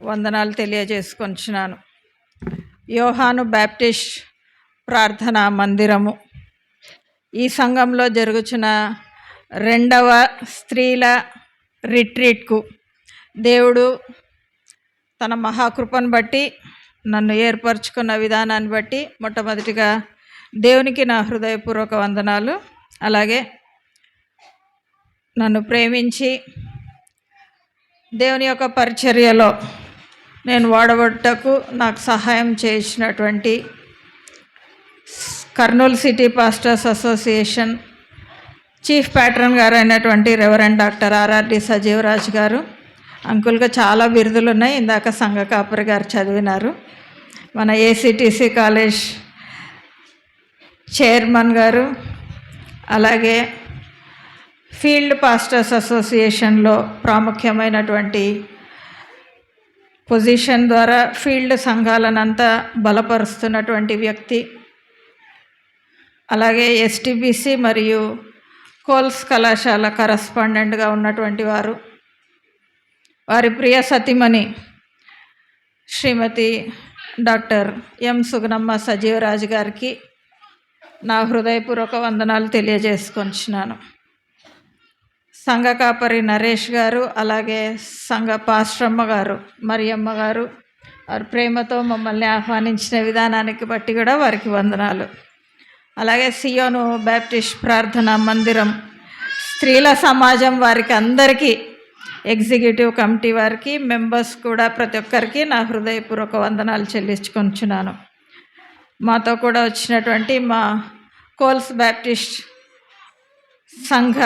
వందనాలు తెలియజేసుకొంచున్నాను. యోహాను బ్యాప్టిస్ట్ ప్రార్థనా మందిరము ఈ సంఘంలో జరుగుచున్న 2వ స్త్రీల రిట్రీట్కు దేవుడు తన మహాకృపను బట్టి నన్ను ఏర్పరచుకున్న విధానాన్ని బట్టి మొట్టమొదటిగా దేవునికి నా హృదయపూర్వక వందనాలు. అలాగే నన్ను ప్రేమించి దేవుని యొక్క పరిచర్యలో నేను వాడబట్టకు నాకు సహాయం చేసినటువంటి Kurnool city pastors association chief pattern గారు అయినటువంటి రెవరెండ్ డాక్టర్ ఆర్ఆర్డి సజీవరాజ్ గారు, అంకుల్గా చాలా బిరుదులు ఉన్నాయి. ఇందాక సంఘ కాపరి గారు చదివినారు. మన ఏసీటీసీ కాలేజ్ చైర్మన్ గారు, అలాగే ఫీల్డ్ పాస్టర్స్ అసోసియేషన్లో ప్రాముఖ్యమైనటువంటి పొజిషన్ ద్వారా ఫీల్డ్ సంఘాలనంతా బలపరుస్తున్నటువంటి వ్యక్తి, అలాగే ఎస్టీబీసీ మరియు కోల్స్ కళాశాల కరస్పాండెంట్గా ఉన్నటువంటి వారు, వారి ప్రియ సతీమణి శ్రీమతి డాక్టర్ ఎం సుగుణమ్మ సజీవరాజు గారికి నా హృదయపూర్వక వందనాలు తెలియజేసుకొంచున్నాను. సంఘ కాపరి నరేష్ గారు, అలాగే సంఘ పాస్టరమ్మ గారు మరియమ్మ గారు, వారి ప్రేమతో మమ్మల్ని ఆహ్వానించిన విధానానికి బట్టి కూడా వారికి వందనాలు. అలాగే సియోను బ్యాప్టిస్ట్ ప్రార్థనా మందిరం స్త్రీల సమాజం వారికి అందరికీ, ఎగ్జిక్యూటివ్ కమిటీ వారికి, మెంబర్స్ కూడా ప్రతి ఒక్కరికి నా హృదయపూర్వక వందనాలు చెల్లించుకొంచున్నాను. మాతో కూడా వచ్చినటువంటి మా కోల్స్ బ్యాప్టిస్ట్ సంఘ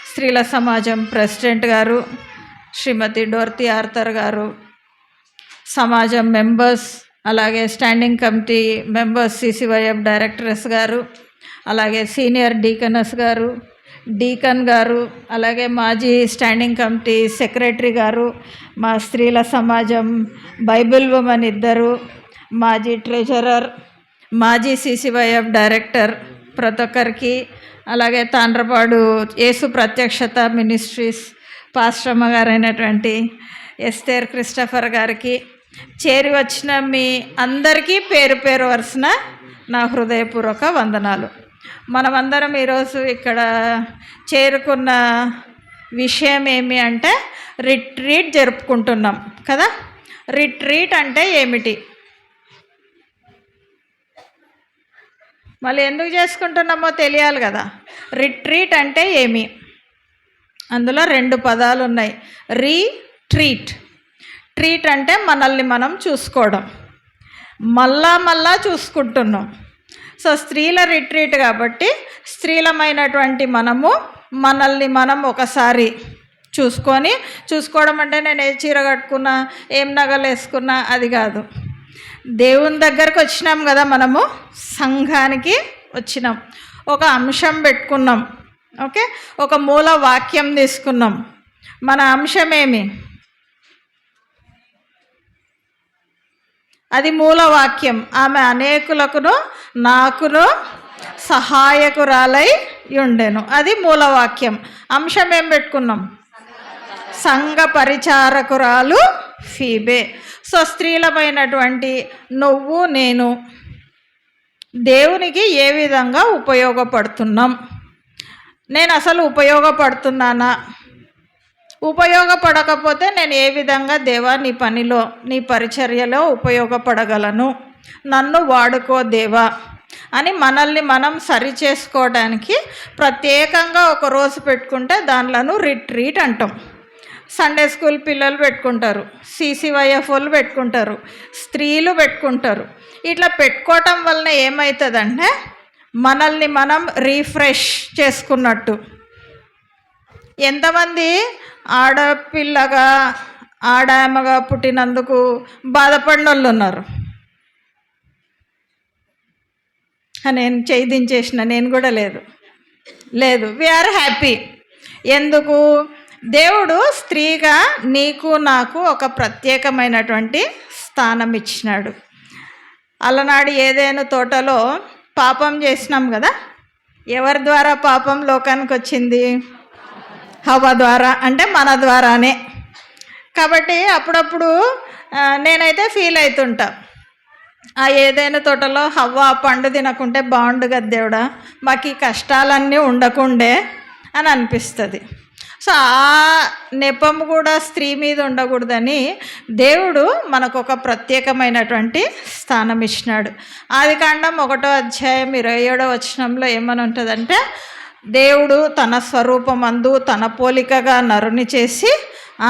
స్త్రీల సమాజం ప్రెసిడెంట్ గారు శ్రీమతి డోర్తి ఆర్థర్ గారు, సమాజం మెంబర్స్, అలాగే స్టాండింగ్ కమిటీ మెంబర్స్ సిసివైఎఫ్ డైరెక్టర్స్ గారు, అలాగే సీనియర్ డీకనస్ గారు, డీకన్ గారు, అలాగే మాజీ స్టాండింగ్ కమిటీ సెక్రటరీ గారు, మా స్త్రీల సమాజం బైబిల్ ఉమెన్ ఇద్దరు, మాజీ ట్రెజరర్, మాజీ సిసివైఎఫ్ డైరెక్టర్ ప్రతి ఒక్కరికి, అలాగే తాండ్రపాడు యేసు ప్రత్యక్షత మినిస్ట్రీస్ పాస్టరమ్మ గారైనటువంటి ఎస్తేర్ క్రిస్టఫర్ గారికి, చేరి వచ్చిన మీ అందరికీ పేరు పేరు వరుసన నా హృదయపూర్వక వందనాలు. మనమందరం ఈరోజు ఇక్కడ చేరుకున్న విషయం ఏమి అంటే రిట్రీట్ జరుపుకుంటున్నాం కదా. రిట్రీట్ అంటే ఏమిటి, మళ్ళీ ఎందుకు చేసుకుంటున్నామో తెలియాలి కదా. రిట్రీట్ అంటే ఏమి, అందులో 2 పదాలు ఉన్నాయి. రీట్రీట్, ట్రీట్ అంటే మనల్ని మనం చూసుకోవడం, మళ్ళా చూసుకుంటున్నాం. సో స్త్రీల రిట్రీట్ కాబట్టి స్త్రీలమైనటువంటి మనల్ని మనం ఒకసారి చూసుకోవడం అంటే నేను ఏ చీర కట్టుకున్నా, ఏం నగలు వేసుకున్నా అది కాదు. దేవుని దగ్గరకు వచ్చినాం కదా, మనము సంఘానికి వచ్చినాం, ఒక అంశం పెట్టుకున్నాం, ఓకే, ఒక మూల వాక్యం తీసుకున్నాం. మన అంశం ఏమి, అది మూల వాక్యం. ఆమె అనేకులకును నాకును సహాయకురాలై ఉండెను, అది మూల వాక్యం. అంశం ఏం పెట్టుకున్నాం, సంఘ పరిచారకురాలు ఫీబే. సో స్త్రీలమైనటువంటి నువ్వు నేను దేవునికి ఏ విధంగా ఉపయోగపడుతున్నాం, నేను అసలు ఉపయోగపడుతున్నానా, ఉపయోగపడకపోతే నేను ఏ విధంగా దేవా నీ పనిలో నీ పరిచర్యలో ఉపయోగపడగలను, నన్ను వాడుకో దేవా అని మనల్ని మనం సరి చేసుకోవడానికి ప్రత్యేకంగా ఒక రోజు పెట్టుకుంటే దానిలను రిట్రీట్ అంటాం. సండే స్కూల్ పిల్లలు పెట్టుకుంటారు, సిసివైఎఫ్ వాళ్ళు పెట్టుకుంటారు, స్త్రీలు పెట్టుకుంటారు. ఇట్లా పెట్టుకోవటం వలన ఏమవుతుందంటే మనల్ని మనం రీఫ్రెష్ చేసుకున్నట్టు. ఎంతమంది ఆడపిల్లగా ఆడామగా పుట్టినందుకు బాధపడిన వాళ్ళు ఉన్నారు. నేను చేయించేసిన, నేను కూడా లేదు వీఆర్ హ్యాపీ. ఎందుకు, దేవుడు స్త్రీగా నీకు నాకు ఒక ప్రత్యేకమైనటువంటి స్థానం ఇచ్చినాడు. అలనాడు ఏదైనా తోటలో పాపం చేసినాం కదా. ఎవరి ద్వారా పాపం లోకానికి వచ్చింది, హవ్వ ద్వారా, అంటే మన ద్వారానే. కాబట్టి అప్పుడప్పుడు నేనైతే ఫీల్ అవుతుంటా, ఆ ఏదైనా తోటలో హవ్వ ఆ పండు తినకుంటే బాగుండు కదా దేవుడా, మాకు ఈ కష్టాలన్నీ ఉండకుండే అని అనిపిస్తుంది. సో ఆ నెపం కూడా స్త్రీ మీద ఉండకూడదని దేవుడు మనకు ఒక ప్రత్యేకమైనటువంటి స్థానం ఇచ్చినాడు. ఆదికాండం 1:27 ఏమని ఉంటుందంటే, దేవుడు తన స్వరూపమందు తన పోలికగా నరుని చేసి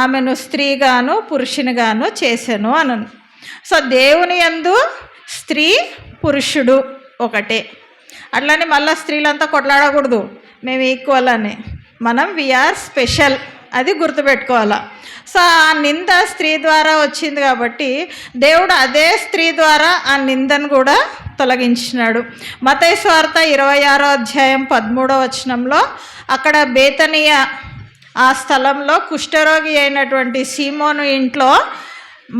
ఆమెను స్త్రీగాను పురుషునిగాను చేసెను అను. సో దేవుని యందు స్త్రీ పురుషుడు ఒకటే. అట్లని మళ్ళీ స్త్రీలంతా కొట్లాడకూడదు, మేము ఈక్వల్ అని. మనం వీఆర్ స్పెషల్, అది గుర్తుపెట్టుకోవాలా. సో ఆ నింద స్త్రీ ద్వారా వచ్చింది కాబట్టి దేవుడు అదే స్త్రీ ద్వారా ఆ నిందను కూడా తొలగించినాడు. మత్తయి సువార్త 26:13 అక్కడ బేతనియ ఆ స్థలంలో కుష్ఠరోగి అయినటువంటి సీమోను ఇంట్లో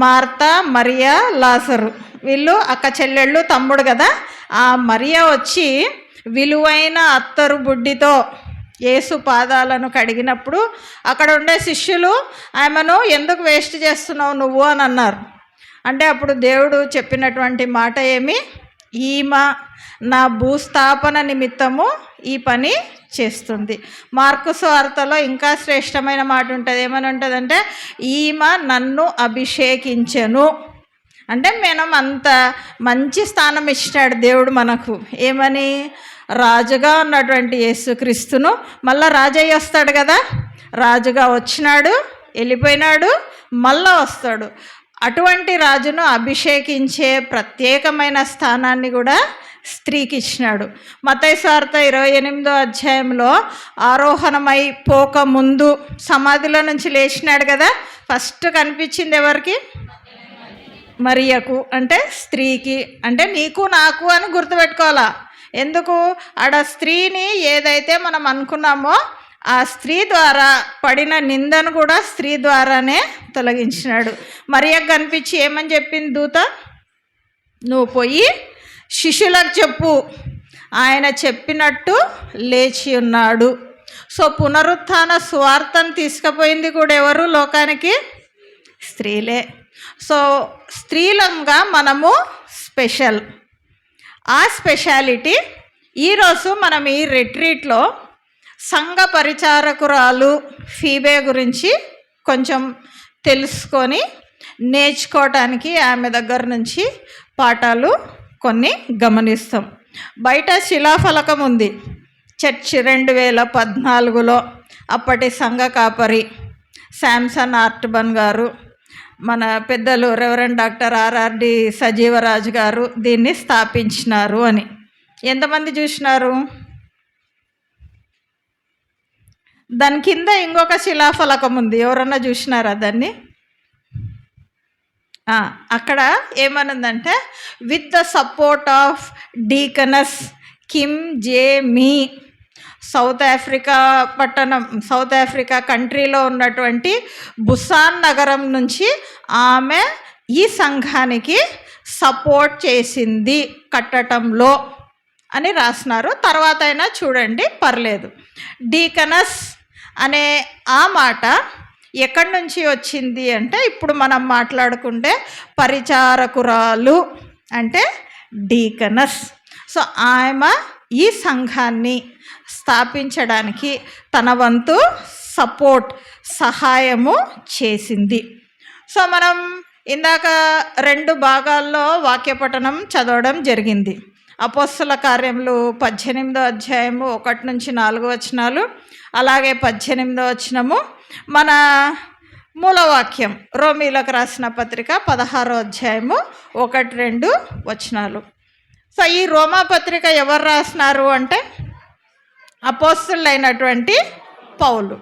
మార్తా, మరియా, లాజరు వీళ్ళు అక్క చెల్లెళ్ళు తమ్ముడు కదా. ఆ మరియా వచ్చి విలువైన అత్తరు బుడ్డితో యేసు పాదాలను కడిగినప్పుడు అక్కడ ఉండే శిష్యులు ఆమెను ఎందుకు వేస్ట్ చేస్తున్నావు నువ్వు అని అన్నారు. అంటే అప్పుడు దేవుడు చెప్పినటువంటి మాట ఏమి, ఈమె నా భూస్థాపన నిమిత్తము ఈ పని చేస్తుంది. మార్కు సువార్తలో ఇంకా శ్రేష్టమైన మాట ఉంటుంది. ఏమని ఉంటుందంటే, ఈమె నన్ను అభిషేకించెను. అంటే మనం అంత మంచి స్థానం ఇచ్చినాడు దేవుడు మనకు. ఏమని, రాజుగా ఉన్నటువంటి యేసుక్రీస్తును మళ్ళా రాజయ్య వస్తాడు కదా, రాజుగా వచ్చినాడు, వెళ్ళిపోయినాడు, మళ్ళా వస్తాడు. అటువంటి రాజును అభిషేకించే ప్రత్యేకమైన స్థానాన్ని కూడా స్త్రీకి ఇచ్చినాడు. మత్తయి సువార్త 28 ఆరోహణమై పోక ముందు సమాధిలో నుంచి లేచినాడు కదా. ఫస్ట్ కనిపించింది ఎవరికి? మరియకు, అంటే స్త్రీకి. అంటే నీకు నాకు అని గుర్తుపెట్టుకోవాలా. ఎందుకు? ఆడ స్త్రీని ఏదైతే మనం అనుకున్నామో ఆ స్త్రీ ద్వారా పడిన నిందను కూడా స్త్రీ ద్వారానే తొలగించినాడు. మరియకు కనిపించి ఏమని చెప్పింది దూత, నువ్వు పోయి శిష్యులకు చెప్పు, ఆయన చెప్పినట్టు లేచి ఉన్నాడు. సో పునరుత్థాన సువార్తను తీసుకుపోయింది కూడా ఎవరు లోకానికి? స్త్రీలే. సో స్త్రీలంగా మనము స్పెషల్. ఆ స్పెషాలిటీ ఈరోజు మనం ఈ రిట్రీట్లో సంఘ పరిచారకురాలు ఫీబే గురించి కొంచెం తెలుసుకొని నేర్చుకోవటానికి ఆమె దగ్గర నుంచి పాఠాలు కొన్ని గమనిస్తాం. బయట శిలాఫలకం ఉంది, చర్చ్ 2014 అప్పటి సంఘ కాపరి శాంసన్ ఆర్ట్బన్ గారు, మన పెద్దలు రెవరెండ్ డాక్టర్ RRD సజీవరాజు గారు దీన్ని స్థాపించినారు అని. ఎంతమంది చూసినారు? దాని కింద ఇంకొక శిలాఫలకం ఉంది, ఎవరన్నా చూసినారా దాన్ని? అక్కడ ఏమనుందంటే, with the support of deacons కిమ్ జే మీ, సౌత్ ఆఫ్రికా కంట్రీలో ఉన్నటువంటి బుసాన్ నగరం నుంచి ఆమె ఈ సంఘానికి సపోర్ట్ చేసింది కట్టడంలో అని రాసినారు. తర్వాత అయినా చూడండి, పర్లేదు. డీకనస్ అనే ఆ మాట ఎక్కడి నుంచి వచ్చింది అంటే, ఇప్పుడు మనం మాట్లాడుకుంటే పరిచారకురాలు అంటే డీకనస్. సో ఆమె ఈ సంఘాన్ని స్థాపించడానికి తన వంతు సహాయము చేసింది. సో మనం ఇందాక 2 భాగాల్లో వాక్యపఠనం చదవడం జరిగింది. అపోస్తల కార్యములు 18:1-4 అలాగే 18 మన మూలవాక్యం రోమీలకు రాసిన పత్రిక 16:1-2. సో ఈ రోమా పత్రిక ఎవరు రాసినారు అంటే, అపోస్తలుడైనటువంటి పౌలు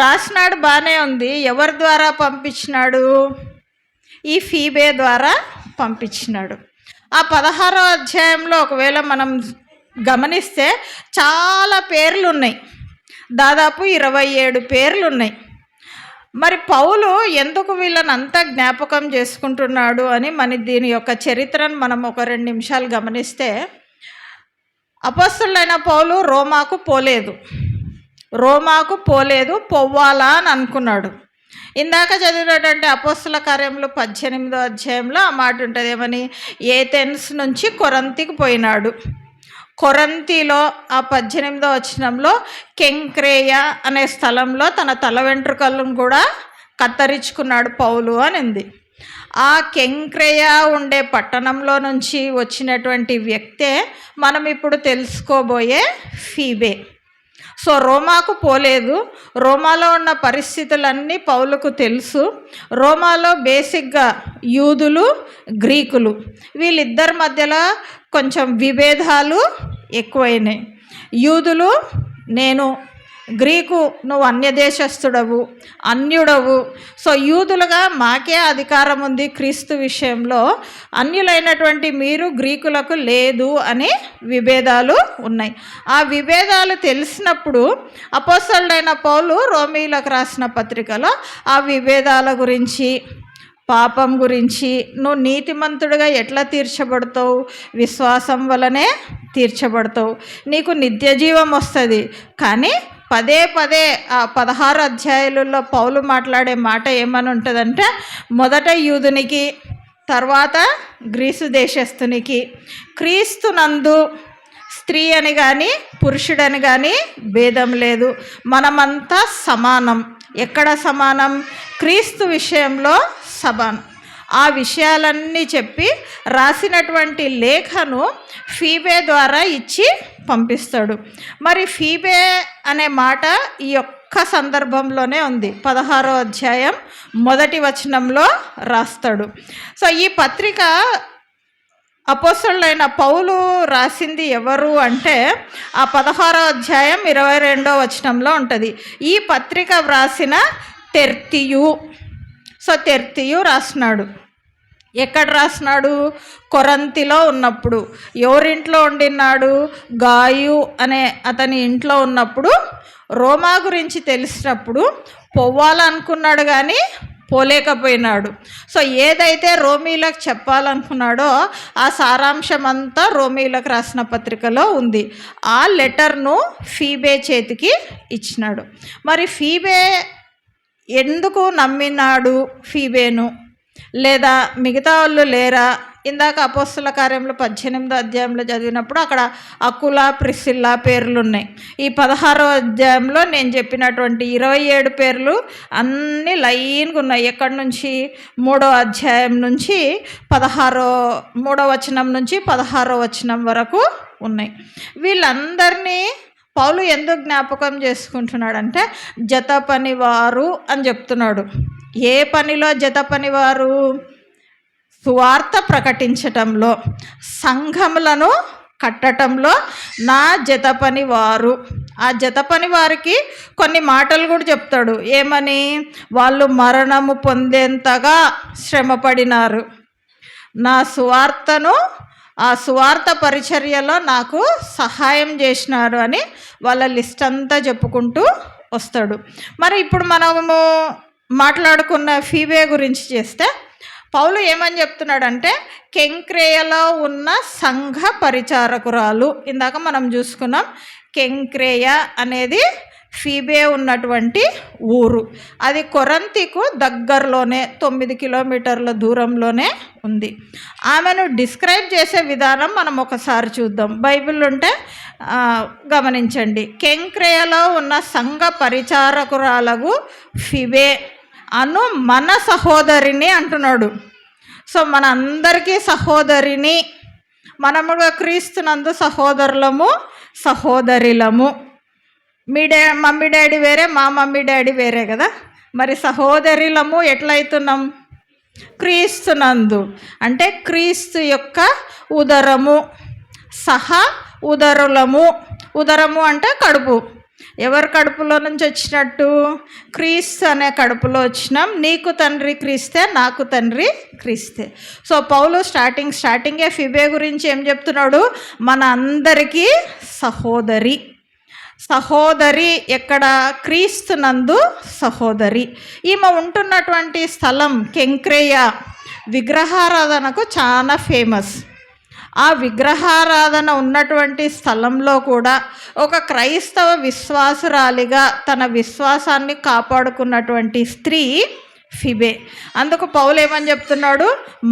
రాసినాడు. బాగానే ఉంది. ఎవరి ద్వారా పంపించినాడు? ఈ ఫీబే ద్వారా పంపించినాడు. ఆ 16వ ఒకవేళ మనం గమనిస్తే చాలా పేర్లు ఉన్నాయి, దాదాపు 27 పేర్లు ఉన్నాయి. మరి పౌలు ఎందుకు వీళ్ళని అంతా జ్ఞాపకం చేసుకుంటున్నాడు అని దీని యొక్క చరిత్రను మనం ఒక 2 నిమిషాలు గమనిస్తే, అపోస్తలుడైన పౌలు రోమాకు పోలేదు, పోవాలా అని అనుకున్నాడు. ఇందాక చదివినటువంటి అపోస్తల కార్యములు 18వ అధ్యాయంలో ఆ మాట ఉంటుంది, ఏమని? ఏథెన్స్ నుంచి కొరంతికి పోయినాడు. కొరంతిలో ఆ 18వ వచనంలో కెంక్రేయ అనే స్థలంలో తన తల వెంట్రుకలను కూడా కత్తిరించుకున్నాడు పౌలు అనింది. ఆ కెంక్రేయ ఉండే పట్టణంలో నుంచి వచ్చినటువంటి వ్యక్తే మనం ఇప్పుడు తెలుసుకోబోయే ఫీబే. సో రోమాకు పోలేదు. రోమాలో ఉన్న పరిస్థితులన్నీ పౌలుకు తెలుసు. రోమాలో బేసిక్గా యూదులు, గ్రీకులు వీళ్ళిద్దరి మధ్యలో కొంచెం విభేదాలు ఎక్కువైనాయి. యూదులు నేను, గ్రీకు నువ్వు అన్యదేశస్థుడవు, అన్యుడవు. సో యూదులుగా మాకే అధికారం ఉంది క్రీస్తు విషయంలో, అన్యులైనటువంటి మీరు గ్రీకులకు లేదు అని విభేదాలు ఉన్నాయి. ఆ విభేదాలు తెలిసినప్పుడు అపోస్తలుడైన పౌలు రోమీయులకు రాసిన పత్రికలో ఆ విభేదాల గురించి, పాపం గురించి, నువ్వు నీతిమంతుడిగా ఎట్లా తీర్చబడతావు? విశ్వాసం వలనే తీర్చబడతావు, నీకు నిత్యజీవం వస్తుంది. కానీ పదే పదే ఆ 16 అధ్యాయాలలో పౌలు మాట్లాడే మాట ఏమని ఉంటుందంటే, మొదట యూదునికి, తర్వాత గ్రీసు దేశస్థునికి, క్రీస్తునందు స్త్రీ అని కానీ పురుషుడని కానీ భేదం లేదు, మనమంతా సమానం. ఎక్కడ సమానం? క్రీస్తు విషయంలో సమానం. ఆ విషయాలన్నీ చెప్పి రాసినటువంటి లేఖను ఫీబే ద్వారా ఇచ్చి పంపిస్తాడు. మరి ఫీబే అనే మాట ఈ ఒక్క సందర్భంలోనే ఉంది. 16వ అధ్యాయం 1వ వచనంలో రాస్తాడు. సో ఈ పత్రిక అపోస్తలుడైన పౌలు రాసింది ఎవరు అంటే ఆ 16వ అధ్యాయం 22వ వచనంలో ఉంటుంది. ఈ పత్రిక వ్రాసిన తెర్తియు. సో తెర్తియు రాసినాడు. ఎక్కడ రాసినాడు? కొరంతిలో ఉన్నప్పుడు. ఎవరింట్లో ఉండినాడు? గాయు అనే అతని ఇంట్లో ఉన్నప్పుడు. రోమా గురించి తెలిసినప్పుడు పోవాలనుకున్నాడు కానీ పోలేకపోయినాడు. సో ఏదైతే రోమీలకు చెప్పాలనుకున్నాడో ఆ సారాంశం అంతా రోమీలకు రాసిన పత్రికలో ఉంది. ఆ లెటర్ను ఫీబే చేతికి ఇచ్చినాడు. మరి ఫీబే ఎందుకు నమ్మినాడు ఫీబేను? లేదా మిగతా వాళ్ళు లేరా? ఇందాక అపోస్తల కార్యంలో 18వ అధ్యాయంలో చదివినప్పుడు అక్కడ అకుల, ప్రిసిల్లా పేర్లు ఉన్నాయి. ఈ 16వ అధ్యాయంలో నేను చెప్పినటువంటి 27 పేర్లు అన్నీ లైన్గా ఉన్నాయి. ఎక్కడి నుంచి? 3వ అధ్యాయం నుంచి 3వ వచనం నుంచి 16వ వచనం వరకు ఉన్నాయి. వీళ్ళందరినీ పౌలు ఎందుకు జ్ఞాపకం చేసుకుంటున్నాడంటే జత పనివారు అని చెప్తున్నాడు. ఏ పనిలో జత పనివారు? సువార్త ప్రకటించటంలో, సంఘములను కట్టటంలో నా జత పనివారు. ఆ జత పని వారికి కొన్ని మాటలు కూడా చెప్తాడు. ఏమని? వాళ్ళు మరణము పొందేంతగా శ్రమపడినారు, నా సువార్తను, ఆ సువార్త పరిచర్యలో నాకు సహాయం చేసినారు అని వాళ్ళ లిస్ట్ అంతా చెప్పుకుంటూ వస్తాడు. మరి ఇప్పుడు మనము మాట్లాడుకున్న ఫీబే గురించి చేస్తే పౌలు ఏమని చెప్తున్నాడంటే కెంక్రేయలో ఉన్న సంఘ పరిచారకురాలు. ఇందాక మనం చూసుకున్నాం కెంక్రేయ అనేది ఫీబే ఉన్నటువంటి ఊరు. అది కొరంతికు దగ్గరలోనే 9 కిలోమీటర్ల దూరంలోనే ఉంది. ఆమెను డిస్క్రైబ్ చేసే విధానం మనం ఒకసారి చూద్దాం. బైబిల్ ఉంటే గమనించండి. కెంక్రేయలో ఉన్న సంఘ పరిచారకురాలకు ఫీబే అను మన సహోదరిని అంటున్నాడు. సో మన అందరికీ సహోదరిని, మనముగా క్రీస్తునందు సహోదరులము, సహోదరులము. మమ్మీ డాడీ వేరే, మా మమ్మీ డాడీ వేరే కదా. మరి సహోదరులము ఎట్లయితున్నాం? క్రీస్తునందు అంటే క్రీస్తు యొక్క ఉదరము, సహా ఉదరులము. ఉదరము అంటే కడుపు. ఎవరి కడుపులో నుంచి వచ్చినట్టు? క్రీస్తు అనే కడుపులో వచ్చినాం. నీకు తండ్రి క్రీస్తే, నాకు తండ్రి క్రీస్తే. సో పౌలు స్టార్టింగే ఫీబే గురించి ఏం చెప్తున్నాడు? మన అందరికీ సహోదరి. సహోదరి ఎక్కడ? క్రీస్తునందు సహోదరి. ఈమె ఉంటున్నటువంటి స్థలం కెంక్రేయ విగ్రహారాధనకు చాలా ఫేమస్. ఆ విగ్రహారాధన ఉన్నటువంటి స్థలంలో కూడా ఒక క్రైస్తవ విశ్వాసురాలిగా తన విశ్వాసాన్ని కాపాడుకున్నటువంటి స్త్రీ ఫిబే. అందుకు పౌలు ఏమని చెప్తున్నాడు?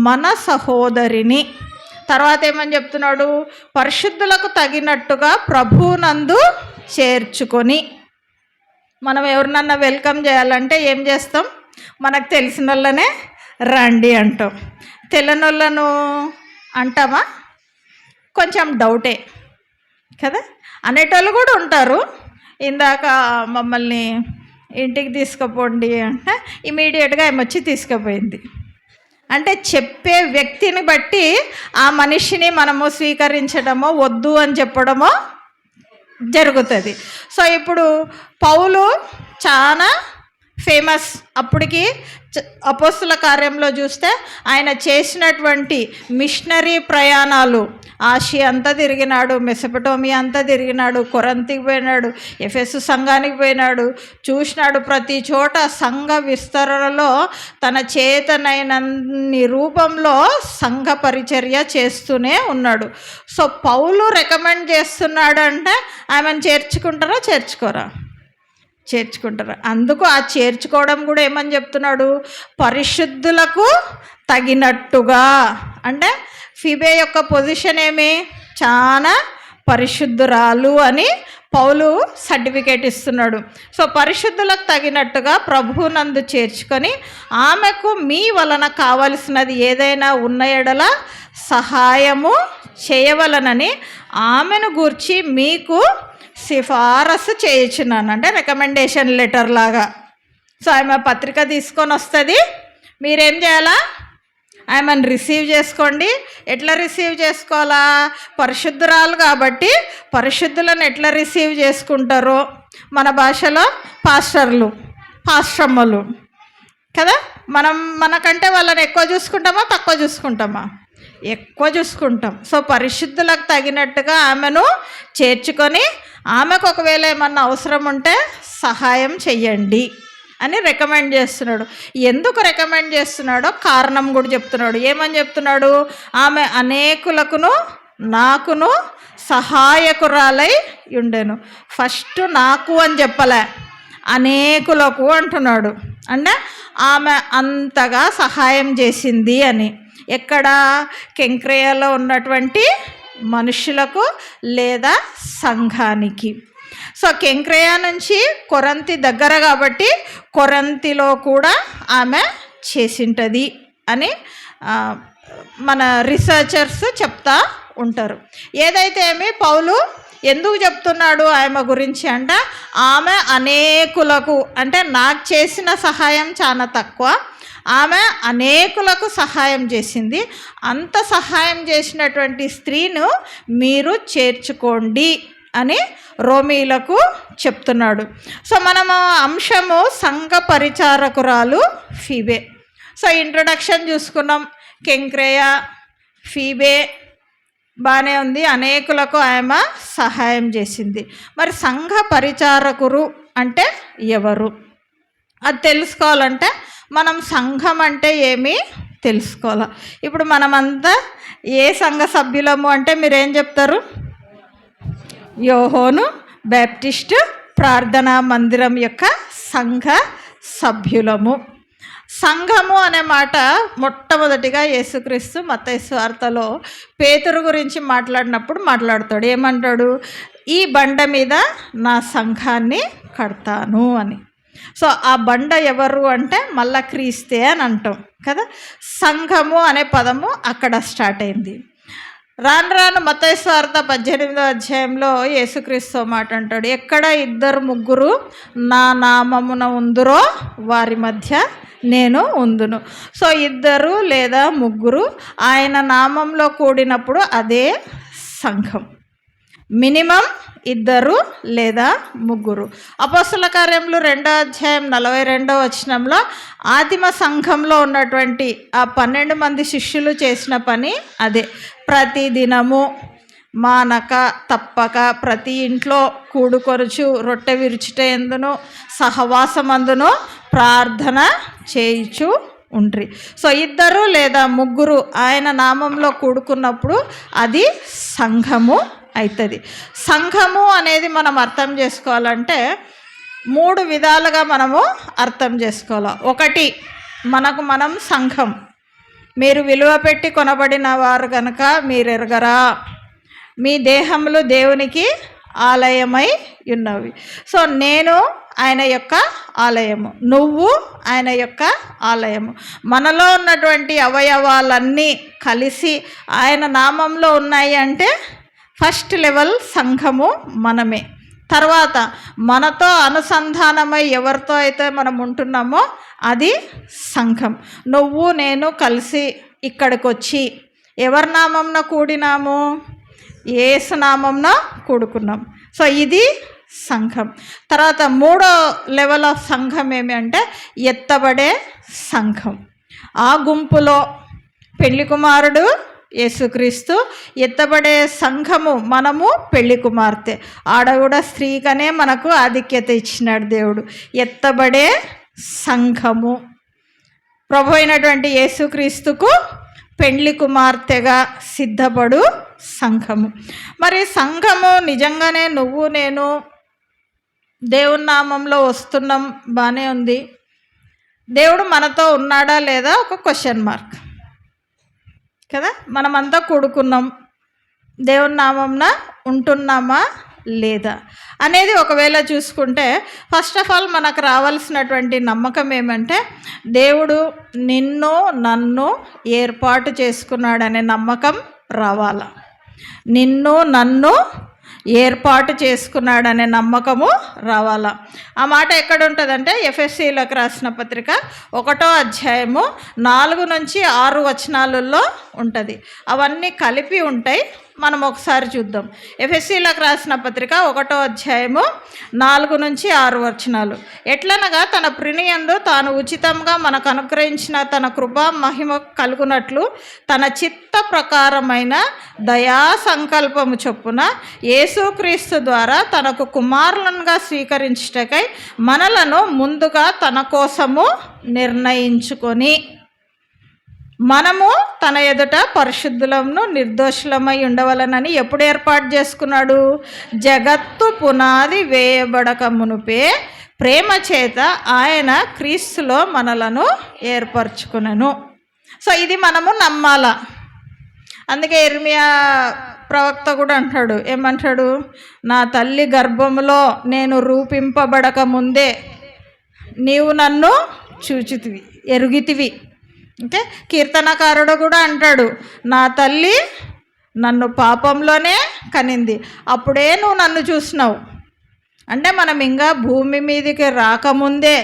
మన సహోదరిని. తర్వాత ఏమని చెప్తున్నాడు? పరిశుద్ధులకు తగినట్టుగా ప్రభువునందు చేర్చుకొని. మనం ఎవరినన్నా వెల్కమ్ చేయాలంటే ఏం చేస్తాం? మనకు తెలిసిన వాళ్ళనే రండి అంటాం. తెలియని వాళ్ళను అంటామా? కొంచెం డౌటే కదా. అనేటోళ్ళు కూడా ఉంటారు. ఇందాక మమ్మల్ని ఇంటికి తీసుకుపోండి అంటే ఇమీడియట్గా ఆమె వచ్చి తీసుకుపోయింది. అంటే చెప్పే వ్యక్తిని బట్టి ఆ మనిషిని మనము స్వీకరించడమో వద్దు అని చెప్పడమో జరుగుతుంది. సో ఇప్పుడు పౌలు చాలా ఫేమస్. అప్పటికి అపోస్తుల కార్యంలో చూస్తే ఆయన చేసినటువంటి మిషనరీ ప్రయాణాలు, ఆసియా అంతా తిరిగినాడు, మెసొపొటేమియా అంతా తిరిగినాడు, కొరింథీకి పోయినాడు, ఎఫెసు సంఘానికి పోయినాడు, చూసినాడు. ప్రతి చోట సంఘ విస్తరణలో తన చేతనైనన్ని రూపంలో సంఘ పరిచర్య చేస్తూనే ఉన్నాడు. సో పౌలు రికమెండ్ చేస్తున్నాడు అంటే ఆమెను చేర్చుకుంటారా చేర్చుకోరా? చేర్చుకుంటారు. అందుకు ఆ చేర్చుకోవడం కూడా ఏమని చెప్తున్నాడు? పరిశుద్ధులకు తగినట్టుగా. అంటే ఫిబే యొక్క పొజిషన్ ఏమి? చాలా పరిశుద్ధురాలు అని పౌలు సర్టిఫికేట్ ఇస్తున్నాడు. సో పరిశుద్ధులకు తగినట్టుగా ప్రభువునందు చేర్చుకొని ఆమెకు మీ వలన కావలసినది ఏదైనా ఉన్న ఎడల సహాయము చేయవలనని ఆమెను గూర్చి మీకు సిఫారసు చేయించున్నాను. అంటే రికమెండేషన్ లెటర్ లాగా. సో ఆమె పత్రిక తీసుకొని వస్తుంది. మీరేం చేయాలా? ఆమెను రిసీవ్ చేసుకోండి. ఎట్లా రిసీవ్ చేసుకోవాలా? పరిశుద్ధురాలు కాబట్టి పరిశుద్ధులను ఎట్లా రిసీవ్ చేసుకుంటారో మన భాషలో పాస్టమ్మలు కదా. మనకంటే వాళ్ళని ఎక్కువ చూసుకుంటామా తక్కువ చూసుకుంటామా? ఎక్కువ చూసుకుంటాం. సో పరిశుద్ధులకు తగినట్టుగా ఆమెను చేర్చుకొని ఆమెకు ఒకవేళ ఏమన్నా అవసరం ఉంటే సహాయం చెయ్యండి అని రికమెండ్ చేస్తున్నాడు. ఎందుకు రికమెండ్ చేస్తున్నాడో కారణం కూడా చెప్తున్నాడు. ఏమని చెప్తున్నాడు? ఆమె అనేకులకును నాకును సహాయకురాలై ఉండెను. ఫస్ట్ నాకు అని చెప్పలే, అనేకులకు అంటున్నాడు. అంటే ఆమె అంతగా సహాయం చేసింది అని. ఎక్కడ? కెంక్రేయాలో ఉన్నటువంటి మనుషులకు లేదా సంఘానికి. సో కెంక్రేయా నుంచి కొరంతి దగ్గర కాబట్టి కొరంతిలో కూడా ఆమె చేసింటది అని మన రీసెర్చర్స్ చెప్తా ఉంటారు. ఏదైతే ఏమి పౌలు ఎందుకు చెప్తున్నాడు ఆమె గురించి అంటే, ఆమె అనేకులకు, అంటే నాకు చేసిన సహాయం చాలా తక్కువ, ఆమె అనేకులకు సహాయం చేసింది. అంత సహాయం చేసినటువంటి స్త్రీను మీరు చేర్చుకోండి అని రోమీలకు చెప్తున్నాడు. సో మనము అంశము సంఘ పరిచారకురాలు ఫీబే. సో ఇంట్రొడక్షన్ చూసుకున్నాం. కెంక్రేయా, ఫీబే బాగానే ఉంది. అనేకులకు ఆమె సహాయం చేసింది. మరి సంఘ పరిచారకురు అంటే ఎవరు? అది తెలుసుకోవాలంటే మనం సంఘం అంటే ఏమి తెలుసుకోవాలి. ఇప్పుడు మనమంతా ఏ సంఘ సభ్యులము అంటే మీరేం చెప్తారు? యోహోను బ్యాప్టిస్ట్ ప్రార్థనా మందిరం యొక్క సంఘ సభ్యులము. సంఘము అనే మాట మొట్టమొదటిగా యేసుక్రీస్తు మత్తయి సువార్తలో పేతురు గురించి మాట్లాడినప్పుడు మాట్లాడతాడు. ఏమంటాడు? ఈ బండ మీద నా సంఘాన్ని కడతాను అని. సో ఆ బండ ఎవరు అంటే మళ్ళా క్రీస్తే అని అంటాం కదా. సంఘము అనే పదము అక్కడ స్టార్ట్ అయింది. రాను రాను మత్తయి సువార్త 18వ అధ్యాయంలో యేసుక్రీస్తు మాట అంటాడు, ఎక్కడ 2-3 నా నామమున ఉందురో వారి మధ్య నేను ఉందును. సో 2 లేదా 3 ఆయన నామంలో కూడినప్పుడు అదే సంఘం. మినిమం 2 లేదా 3. అపోస్తల కార్యములు 2వ అధ్యాయం 42వ వచనంలో ఆదిమ సంఘంలో ఉన్నటువంటి ఆ 12 మంది శిష్యులు చేసిన పని అదే. ప్రతిదినము మానక తప్పక ప్రతి ఇంట్లో కూడుకొనుచు రొట్టె విరుచుట ఎందును సహవాసమందును ప్రార్థన చేయుచు ఉండ్రి. సో ఇద్దరు లేదా ముగ్గురు ఆయన నామంలో కూడుకున్నప్పుడు అది సంఘము అవుతుంది. సంఘము అనేది మనం అర్థం చేసుకోవాలంటే 3 విధాలుగా మనము అర్థం చేసుకోవాలి. ఒకటి, మనకు మనం సంఘం. మీరు విలువ పెట్టి కొనబడిన వారు కనుక మీరు ఎరగరా, మీ దేహములు దేవునికి ఆలయమై ఉన్నవి. సో నేను ఆయన యొక్క ఆలయము, నువ్వు ఆయన యొక్క ఆలయము. మనలో ఉన్నటువంటి అవయవాలన్నీ కలిసి ఆయన నామంలో ఉన్నాయి అంటే ఫస్ట్ లెవెల్ సంఘము మనమే. తర్వాత మనతో అనుసంధానమై ఎవరితో అయితే మనం ఉంటున్నామో అది సంఘం. నువ్వు నేను కలిసి ఇక్కడికి వచ్చి ఎవరి నామంన కూడినాము? యేసు నామంన కూడుకున్నాం. సో ఇది సంఘం. తర్వాత 3వ లెవెల్ ఆఫ్ సంఘం ఏమి అంటే ఎత్తబడే సంఘం. ఆ గుంపులో పెళ్లి కుమారుడు యేసుక్రీస్తు, ఎత్తబడే సంఘము మనము పెళ్లి కుమార్తె. ఆడ కూడా స్త్రీకనే మనకు ఆధిక్యత ఇచ్చినాడు దేవుడు. ఎత్తబడే సంఘము ప్రభు అయినటువంటి యేసుక్రీస్తుకు పెళ్లి కుమార్తెగా సిద్ధపడు సంఘము. మరి సంఘము నిజంగానే నువ్వు నేను దేవుని నామంలో వస్తున్నాం, బాగానే ఉంది. దేవుడు మనతో ఉన్నాడా లేదా ఒక క్వశ్చన్ మార్క్ కదా. మనమంతా కూడుకున్నాం, దేవుని నామంన ఉంటున్నామా లేదా అనేది ఒకవేళ చూసుకుంటే ఫస్ట్ ఆఫ్ ఆల్ మనకు రావాల్సినటువంటి నమ్మకం ఏమంటే దేవుడు నిన్ను నన్ను ఏర్పాటు చేసుకున్నాడనే నమ్మకం రావాలా. నిన్ను నన్ను ఏర్పాటు చేసుకున్నాడనే నమ్మకము రావాలా. ఆ మాట ఎక్కడ ఉంటుందంటే ఎఫెసీలకు రాసిన పత్రిక 1వ అధ్యాయము 4 నుంచి 6 వచనాలలో ఉంటుంది. అవన్నీ కలిపి ఉంటాయి. మనం ఒకసారి చూద్దాం. ఎఫెసీలకు రాసిన పత్రిక 1వ అధ్యాయము 4 నుంచి 6 వచనాలు. ఎట్లనగా తన ప్రినియందు తాను ఉచితంగా మనకు అనుగ్రహించిన తన కృపా మహిమ కలుగునట్లు తన చిత్త ప్రకారమైన దయా సంకల్పము చొప్పున యేసుక్రీస్తు ద్వారా తనకు కుమారులనుగా స్వీకరించుటకై మనలను ముందుగా తన కోసము నిర్ణయించుకొని మనము తన ఎదుట పరిశుద్ధులమును నిర్దోషులమై ఉండవలనని ఎప్పుడు ఏర్పాటు చేసుకున్నాడు? జగత్తు పునాది వేయబడక మునుపే ప్రేమ చేత ఆయన క్రీస్తులో మనలను ఏర్పరచుకునను. సో ఇది మనము నమ్మాలా. అందుకే ఇర్మియా ప్రవక్త కూడా అంటాడు, ఏమంటాడు? నా తల్లి గర్భములో నేను రూపింపబడక ముందే నీవు నన్ను చూచితివి, ఎరుగితివి. అంటే కీర్తనకారుడు కూడా అంటాడు, నా తల్లి నన్ను పాపంలోనే కనింది, అప్పుడే నువ్వు నన్ను చూసినావు. అంటే మనం ఇంకా భూమి మీదకి రాకముందే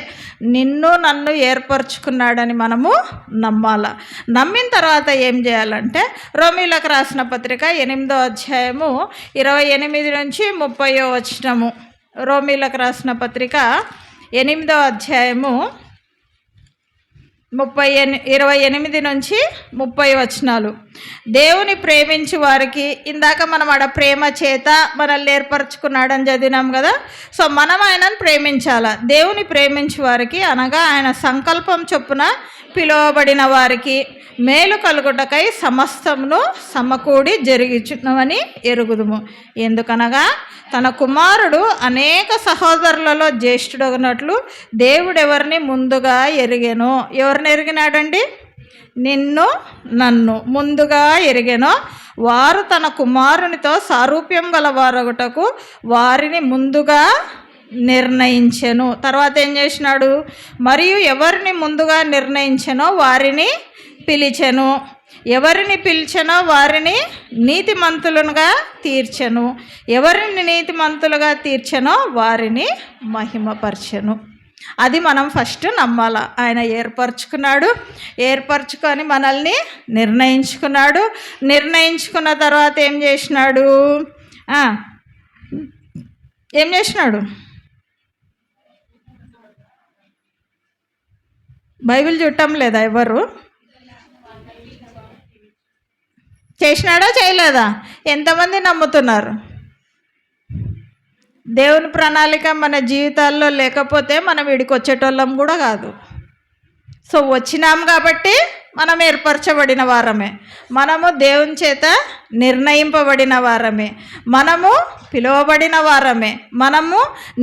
నిన్ను నన్ను ఏర్పరచుకున్నాడని మనము నమ్మాల. నమ్మిన తర్వాత ఏం చేయాలంటే రోమీలకు రాసిన పత్రిక 8వ అధ్యాయము 28 నుంచి 30వ వచనము. రోమీలకు రాసిన పత్రిక 8వ అధ్యాయము 28 నుంచి 30 వచనాలు. దేవుని ప్రేమించి వారికి, ఇందాక మనం ఆడ ప్రేమ చేత మనల్ని ఏర్పరచుకున్నాడని చదివినాం కదా. సో మనం ఆయనను ప్రేమించాలా. దేవుని ప్రేమించి వారికి అనగా ఆయన సంకల్పం చొప్పున పిలువబడిన వారికి మేలు కలుగుటకై సమస్తమును సమకూడి జరిగించునని ఎరుగుదుము. ఎందుకనగా తన కుమారుడు అనేక సహోదరులలో జ్యేష్ఠుడగినట్లు దేవుడెవరిని ముందుగా ఎరిగెనో. ఎవరిని ఎరిగినాడండి? నిన్ను నన్ను ముందుగా ఎరిగెనో వారు తన కుమారునితో సారూప్యం గలవారొకటకు వారిని ముందుగా నిర్ణయించెను. తర్వాత ఏం చేసినాడు? మరియు ఎవరిని ముందుగా నిర్ణయించెనో వారిని పిలిచెను, ఎవరిని పిలిచెనో వారిని నీతిమంతులుగా తీర్చెను, ఎవరిని నీతిమంతులుగా తీర్చెనో వారిని మహిమపరచెను. అది మనం ఫస్ట్ నమ్మాల. ఆయన ఏర్పరచుకున్నాడు, ఏర్పరచుకొని మనల్ని నిర్ణయించుకున్నాడు. నిర్ణయించుకున్న తర్వాత ఏం చేసినాడు? బైబిల్ చుట్టం లేదా? ఎవరు చేసినాడా చేయలేదా? ఎంతమంది నమ్ముతున్నారు? దేవుని ప్రణాళిక మన జీవితాల్లో లేకపోతే మనం వీడికి వచ్చేటోళ్ళం కూడా కాదు. సో వచ్చినాం కాబట్టి మనం ఏర్పరచబడిన వారమే, మనము దేవుని చేత నిర్ణయింపబడిన వారమే, మనము పిలువబడిన వారమే, మనము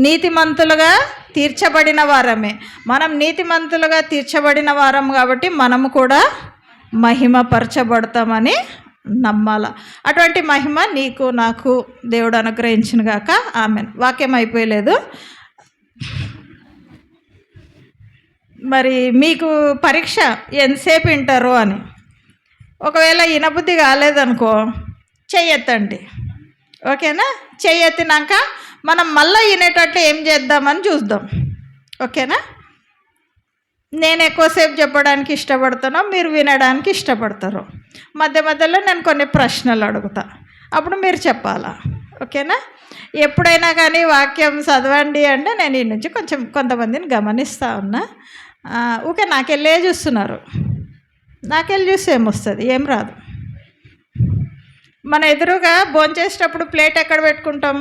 నీతిమంతులుగా తీర్చబడిన వారమే. మనం నీతిమంతులుగా తీర్చబడిన వారం కాబట్టి మనము కూడా మహిమపరచబడతామని నమ్మాల. అటువంటి మహిమ నీకు నాకు దేవుడు అనుగ్రహించును గాక. ఆమెన్. వాక్యం అయిపోయలేదు. మరి మీకు పరీక్ష ఎంతసేపు వింటారు అని. ఒకవేళ వినబుద్ధి కాలేదనుకో చెయ్యెత్తండి, ఓకేనా? చెయ్యెత్తినాక మనం మళ్ళీ వినేటట్లు ఏం చేద్దామని చూద్దాం, ఓకేనా? నేను ఎక్కువసేపు చెప్పడానికి ఇష్టపడతానో మీరు వినడానికి ఇష్టపడతారు. మధ్య మధ్యలో నేను కొన్ని ప్రశ్నలు అడుగుతా, అప్పుడు మీరు చెప్పాలా, ఓకేనా? ఎప్పుడైనా కానీ వాక్యం చదవండి అంటే నేను ఈ నుంచి కొంతమందిని గమనిస్తూ ఉన్నా. ఊకే నాకెళ్ళే చూస్తున్నారు. నాకెళ్ళి చూస్తే ఏమొస్తుంది? ఏం రాదు. మన ఎదురుగా భోంచేసేటప్పుడు ప్లేట్ ఎక్కడ పెట్టుకుంటాం?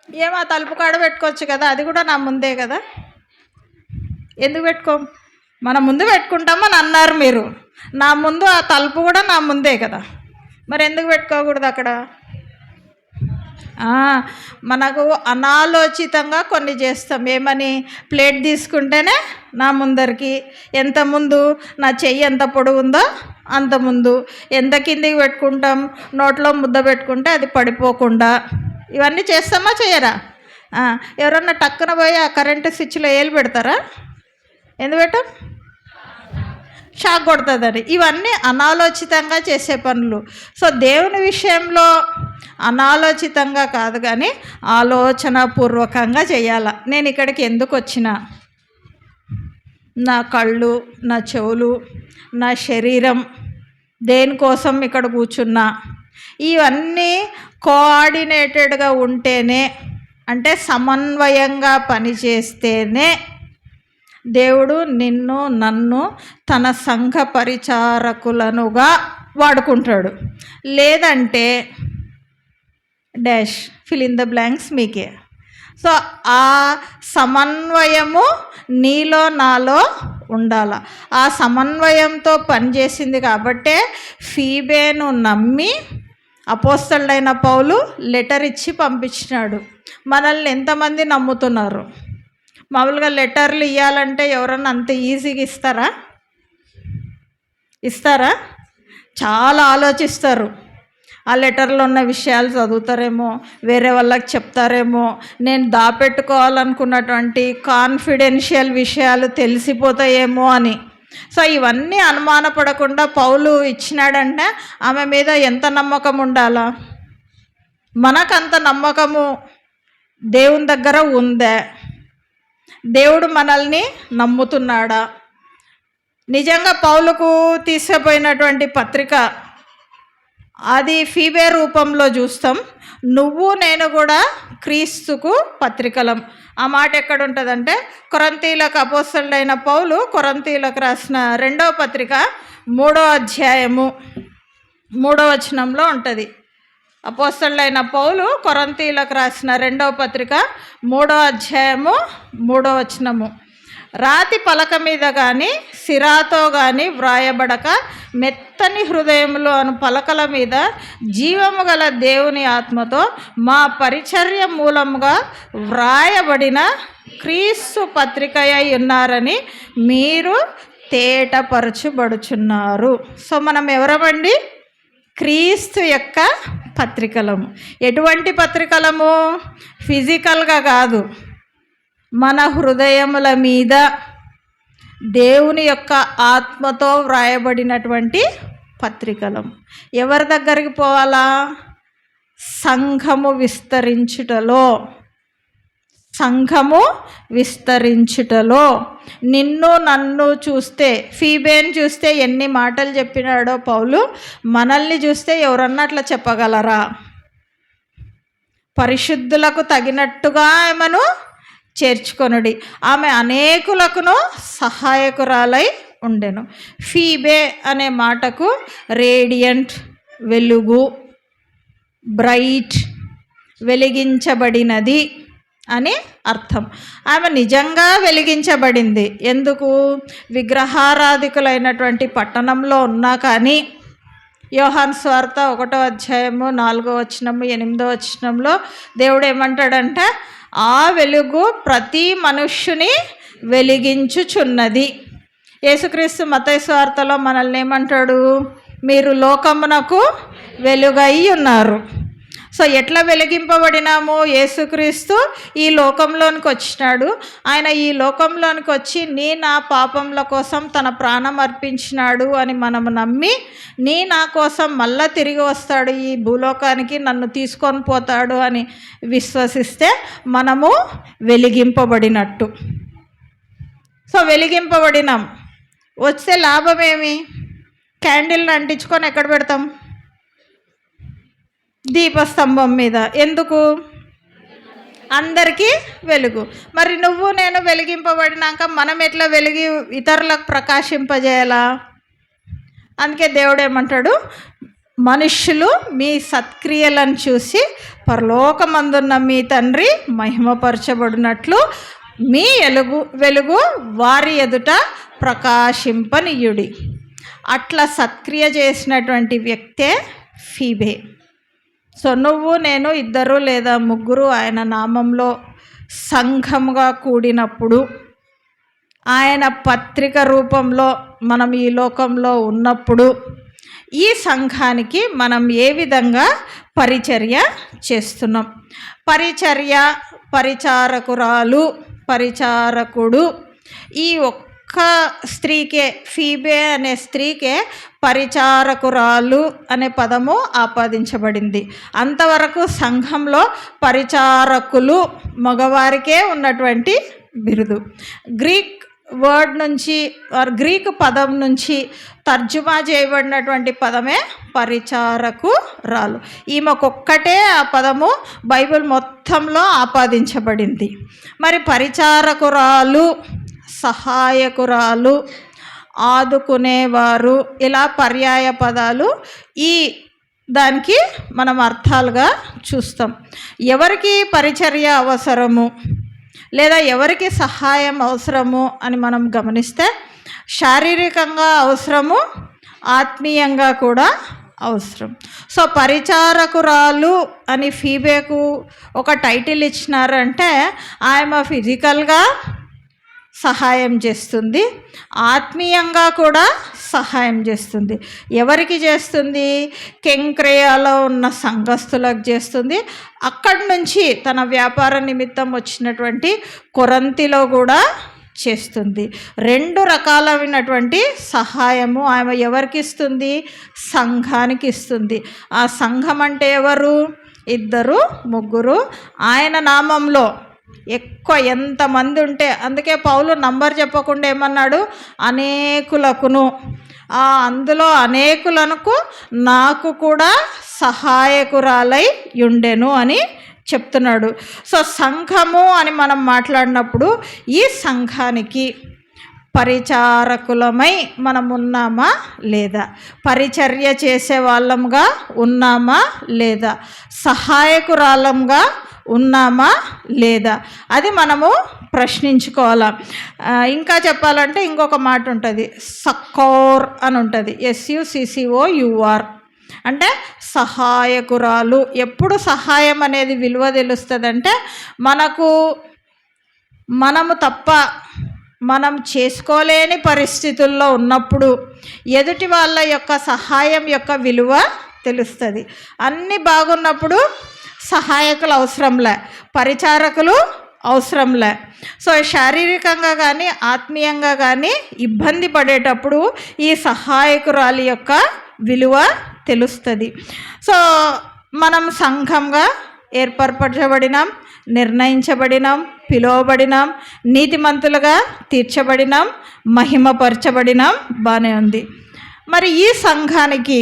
ఏమో తలుపు కాడ పెట్టుకోవచ్చు కదా, అది కూడా నా ముందే కదా. ఎందుకు పెట్టుకోం? మన ముందు పెట్టుకుంటామని అన్నారు మీరు. నా ముందు ఆ తలుపు కూడా నా ముందే కదా, మరి ఎందుకు పెట్టుకోకూడదు అక్కడ? మనకు అనాలోచితంగా కొన్ని చేస్తాం. ఏమని? ప్లేట్ తీసుకుంటేనే నా ముందరికి ఎంత ముందు, నా చెయ్యి ఎంత పొడవు ఉందో అంత ముందు, ఎంత కిందికి పెట్టుకుంటాం, నోట్లో ముద్ద పెట్టుకుంటే అది పడిపోకుండా. ఇవన్నీ చేస్తామా చేయరా? ఎవరన్నా టక్కున పోయి ఆ కరెంటు స్విచ్లో ఏలు పెడతారా? ఎందుకు పెట్టం? షాక్ కొడుతుందని. ఇవన్నీ అనాలోచితంగా చేసే పనులు. సో దేవుని విషయంలో అనాలోచితంగా కాదు కానీ ఆలోచనాపూర్వకంగా చేయాల. నేను ఇక్కడికి ఎందుకు వచ్చినా, నా కళ్ళు, నా చెవులు, నా శరీరం దేనికోసం ఇక్కడ కూర్చున్నా, ఇవన్నీ కోఆర్డినేటెడ్గా ఉంటేనే, అంటే సమన్వయంగా పనిచేస్తేనే దేవుడు నిన్ను నన్ను తన సంఘ పరిచారకులనుగా వాడుకుంటాడు. లేదంటే dash fill in the blanks మీకే. సో ఆ సమన్వయము నీలో నాలో ఉండాల. ఆ సమన్వయంతో పనిచేసింది కాబట్టే ఫీబేను నమ్మి అపోస్తలుడైన పౌలు లెటర్ ఇచ్చి పంపించినాడు. మనల్ని ఎంతమంది నమ్ముతున్నారు? మామూలుగా లెటర్లు ఇవ్వాలంటే ఎవరన్నా అంత ఈజీగా ఇస్తారా? చాలా ఆలోచిస్తారు. ఆ లెటర్లో ఉన్న విషయాలు చదువుతారేమో, వేరే వాళ్ళకి చెప్తారేమో, నేను దాపెట్టుకోవాలనుకున్నటువంటి కాన్ఫిడెన్షియల్ విషయాలు తెలిసిపోతాయేమో అని. సో ఇవన్నీ అనుమానపడకుండా పౌలు ఇచ్చినాడంటే ఆమె మీద ఎంత నమ్మకం ఉండాలా? మనకంత నమ్మకము దేవుని దగ్గర ఉందే? దేవుడు మనల్ని నమ్ముతున్నాడా? నిజంగా పౌలుకు తీసుకుపోయినటువంటి పత్రిక అది ఫీబే రూపంలో చూస్తాం. నువ్వు నేను కూడా క్రీస్తుకు పత్రికలం. ఆ మాట ఎక్కడ ఉంటుందంటే కొరింథీయులకు అపోస్తలుడైన పౌలు కొరింథీయులకు రాసిన 2వ పత్రిక 3వ అధ్యాయము 3వ వచనంలో ఉంటుంది. అపోస్తలుడైన పౌలు కొరింథీయులకు రాసిన 2వ పత్రిక 3వ అధ్యాయము 3వ వచనము. రాతి పలక మీద కానీ సిరాతో కానీ వ్రాయబడక మెత్తని హృదయములు అను పలకల మీద జీవము గల దేవుని ఆత్మతో మా పరిచర్య మూలముగా వ్రాయబడిన క్రీస్తు పత్రికయై ఉన్నారని మీరు తేటపరచుబడుచున్నారు. సో మనం ఎవరమండి? క్రీస్తు యొక్క పత్రికలము. ఎటువంటి పత్రికలము? ఫిజికల్గా కాదు, మన హృదయముల మీద దేవుని యొక్క ఆత్మతో వ్రాయబడినటువంటి పత్రికలం. ఎవరి దగ్గరికి పోవాలా? సంఘము విస్తరించుటలో నిన్ను నన్ను చూస్తే, ఫీబేని చూస్తే ఎన్ని మాటలు చెప్పినాడో పౌలు, మనల్ని చూస్తే ఎవరన్నా అట్లా చెప్పగలరా? పరిశుద్ధులకు తగినట్టుగా ఆమెను చేర్చుకొనుడి, ఆమె అనేకులకును సహాయకురాలై ఉండెను. ఫీబే అనే మాటకు రేడియంట్, వెలుగు, బ్రైట్, వెలిగించబడినది అని అర్థం. ఆమె నిజంగా వెలిగించబడింది. ఎందుకు? విగ్రహారాధికులైనటువంటి పట్టణంలో ఉన్నా కానీ యోహాను సువార్త 1వ అధ్యాయము 4వ వచనము 8వ వచనంలో దేవుడు ఏమంటాడంటే, ఆ వెలుగు ప్రతి మనుష్యుని వెలిగించుచున్నది. యేసుక్రీస్తు మత్తయి సువార్తలో మనల్ని ఏమంటాడు? మీరు లోకమునకు వెలుగై ఉన్నారు. సో ఎట్లా వెలిగింపబడినాము? యేసుక్రీస్తు ఈ లోకంలోనికి వచ్చినాడు. ఆయన ఈ లోకంలోనికి వచ్చి నా పాపముల కోసం తన ప్రాణం అర్పించినాడు అని మనము నమ్మి, నా కోసం మళ్ళా తిరిగి వస్తాడు ఈ భూలోకానికి, నన్ను తీసుకొని పోతాడు అని విశ్వసిస్తే మనము వెలిగింపబడినట్టు. సో వెలిగింపబడినాం. వస్తే లాభమేమి? క్యాండిల్ని అంటించుకొని ఎక్కడ పెడతాం? దీపస్తంభం మీద. ఎందుకు? అందరికీ వెలుగు. మరి నువ్వు నేను వెలిగింపబడినాక మనం ఎట్లా వెలిగి ఇతరులకు ప్రకాశింపజేయాలా? అందుకే దేవుడు ఏమంటాడు? మనుష్యులు మీ సత్క్రియలను చూసి పరలోకమందున్న మీ తండ్రి మహిమపరచబడినట్లు మీ వెలుగు వారి ఎదుట ప్రకాశింపనీయుడి. అట్లా సత్క్రియ చేసినటువంటి వ్యక్తే ఫీబే. సో నువ్వు నేను ఇద్దరు లేదా ముగ్గురు ఆయన నామంలో సంఘముగా కూడినప్పుడు, ఆయన పత్రిక రూపంలో మనం ఈ లోకంలో ఉన్నప్పుడు, ఈ సంఘానికి మనం ఏ విధంగా పరిచర్య చేస్తున్నాం? పరిచారకురాలు, పరిచారకుడు, ఈ ఒక్క స్త్రీకే, ఫీబే అనే స్త్రీకే పరిచారకురాలు అనే పదము ఆపాదించబడింది. అంతవరకు సంఘంలో పరిచారకులు మగవారికే ఉన్నటువంటి బిరుదు. గ్రీక్ పదం నుంచి తర్జుమా చేయబడినటువంటి పదమే పరిచారకురాలు. ఈమెకొక్కటే ఆ పదము బైబిల్ మొత్తంలో ఆపాదించబడింది. మరి పరిచారకురాలు, సహాయకురాలు, ఆదుకునేవారు, ఇలా పర్యాయ పదాలు ఈ దానికి మనం అర్థాలుగా చూస్తాం. ఎవరికి పరిచర్య అవసరము లేదా ఎవరికి సహాయం అవసరము అని మనం గమనిస్తే, శారీరకంగా అవసరము, ఆత్మీయంగా కూడా అవసరం. సో పరిచారకురాలు అని ఫీబేకు ఒక టైటిల్ ఇచ్చినారంటే ఆమె ఫిజికల్గా సహాయం చేస్తుంది, ఆత్మీయంగా కూడా సహాయం చేస్తుంది. ఎవరికి చేస్తుంది? కెంక్రేయాలో ఉన్న సంఘస్థులకు చేస్తుంది. అక్కడి నుంచి తన వ్యాపార నిమిత్తం వచ్చినటువంటి కొరంతిలో కూడా చేస్తుంది. 2 రకాలైనటువంటి సహాయము ఆమె ఎవరికి ఇస్తుంది? సంఘానికి ఇస్తుంది. ఆ సంఘం అంటే ఎవరు? 2, 3 ఆయన నామంలో. ఎక్కువ ఎంతమంది ఉంటే, అందుకే పౌలు నంబర్ చెప్పకుండా ఏమన్నాడు? అనేకులకును. అందులో అనేకులకు నాకు కూడా సహాయకురాలై ఉండెను అని చెప్తున్నాడు. సో సంఘము అని మనం మాట్లాడినప్పుడు ఈ సంఘానికి పరిచారకులమై మనం ఉన్నామా లేదా? పరిచర్య చేసే వాళ్ళంగా ఉన్నామా లేదా? సహాయకురాలంగా ఉన్నామా లేదా? అది మనము ప్రశ్నించుకోవాలా. ఇంకా చెప్పాలంటే ఇంకొక మాట ఉంటుంది, సక్కోర్ అని ఉంటుంది, SUCCOUR అంటే సహాయకురాలు. ఎప్పుడు సహాయం అనేది విలువ తెలుస్తుందంటే, మనము తప్ప మనం చేసుకోలేని పరిస్థితుల్లో ఉన్నప్పుడు ఎదుటి వాళ్ళ యొక్క సహాయం యొక్క విలువ తెలుస్తుంది. అన్నీ బాగున్నప్పుడు సహాయకులు అవసరంలే, పరిచారకులు అవసరంలే. సో శారీరకంగా కానీ ఆత్మీయంగా కానీ ఇబ్బంది పడేటప్పుడు ఈ సహాయకురాలి యొక్క విలువ తెలుస్తుంది. సో మనం సంఘంగా ఏర్పరచబడినాం, నిర్ణయించబడినాం, పిలువబడినాం, నీతిమంతులుగా తీర్చబడినాం, మహిమపరచబడినాం. బాగానే ఉంది. మరి ఈ సంఘానికి,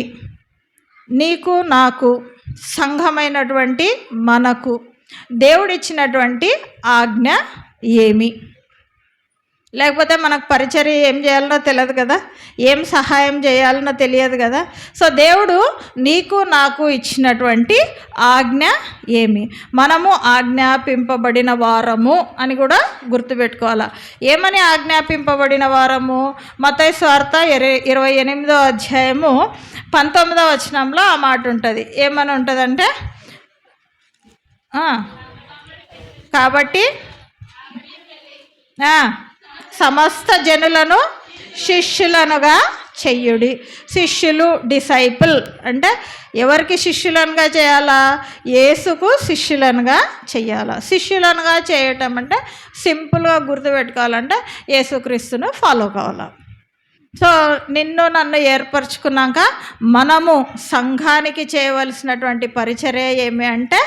నీకు నాకు, సంఘమైనటువంటి మనకు దేవుడిచ్చినటువంటి ఆజ్ఞ ఏమి? లేకపోతే మనకు పరిచర్య ఏం చేయాలనో తెలియదు కదా, ఏం సహాయం చేయాలనో తెలియదు కదా. సో దేవుడు నీకు నాకు ఇచ్చినటువంటి ఆజ్ఞ ఏమి? మనము ఆజ్ఞాపింపబడిన వారము అని కూడా గుర్తుపెట్టుకోవాలి. ఏమని ఆజ్ఞాపింపబడిన వారము? మత్తయి సువార్త 28వ అధ్యాయము 19వ వచనంలో ఆ మాట ఉంటుంది. ఏమని ఉంటుందంటే, కాబట్టి సమస్త జనులను శిష్యులనుగా చెయ్యుడి. శిష్యులు, డిసైపుల్ అంటే ఎవరికి శిష్యులనుగా చేయాలా? యేసుకు శిష్యులనుగా చెయ్యాలా. శిష్యులనుగా చేయటం అంటే సింపుల్గా గుర్తుపెట్టుకోవాలంటే యేసుక్రీస్తును ఫాలో కావాలా. సో నిన్ను నన్ను ఏర్పరచుకున్నాక మనము సంఘానికి చేయవలసినటువంటి పరిచర్య ఏమి అంటే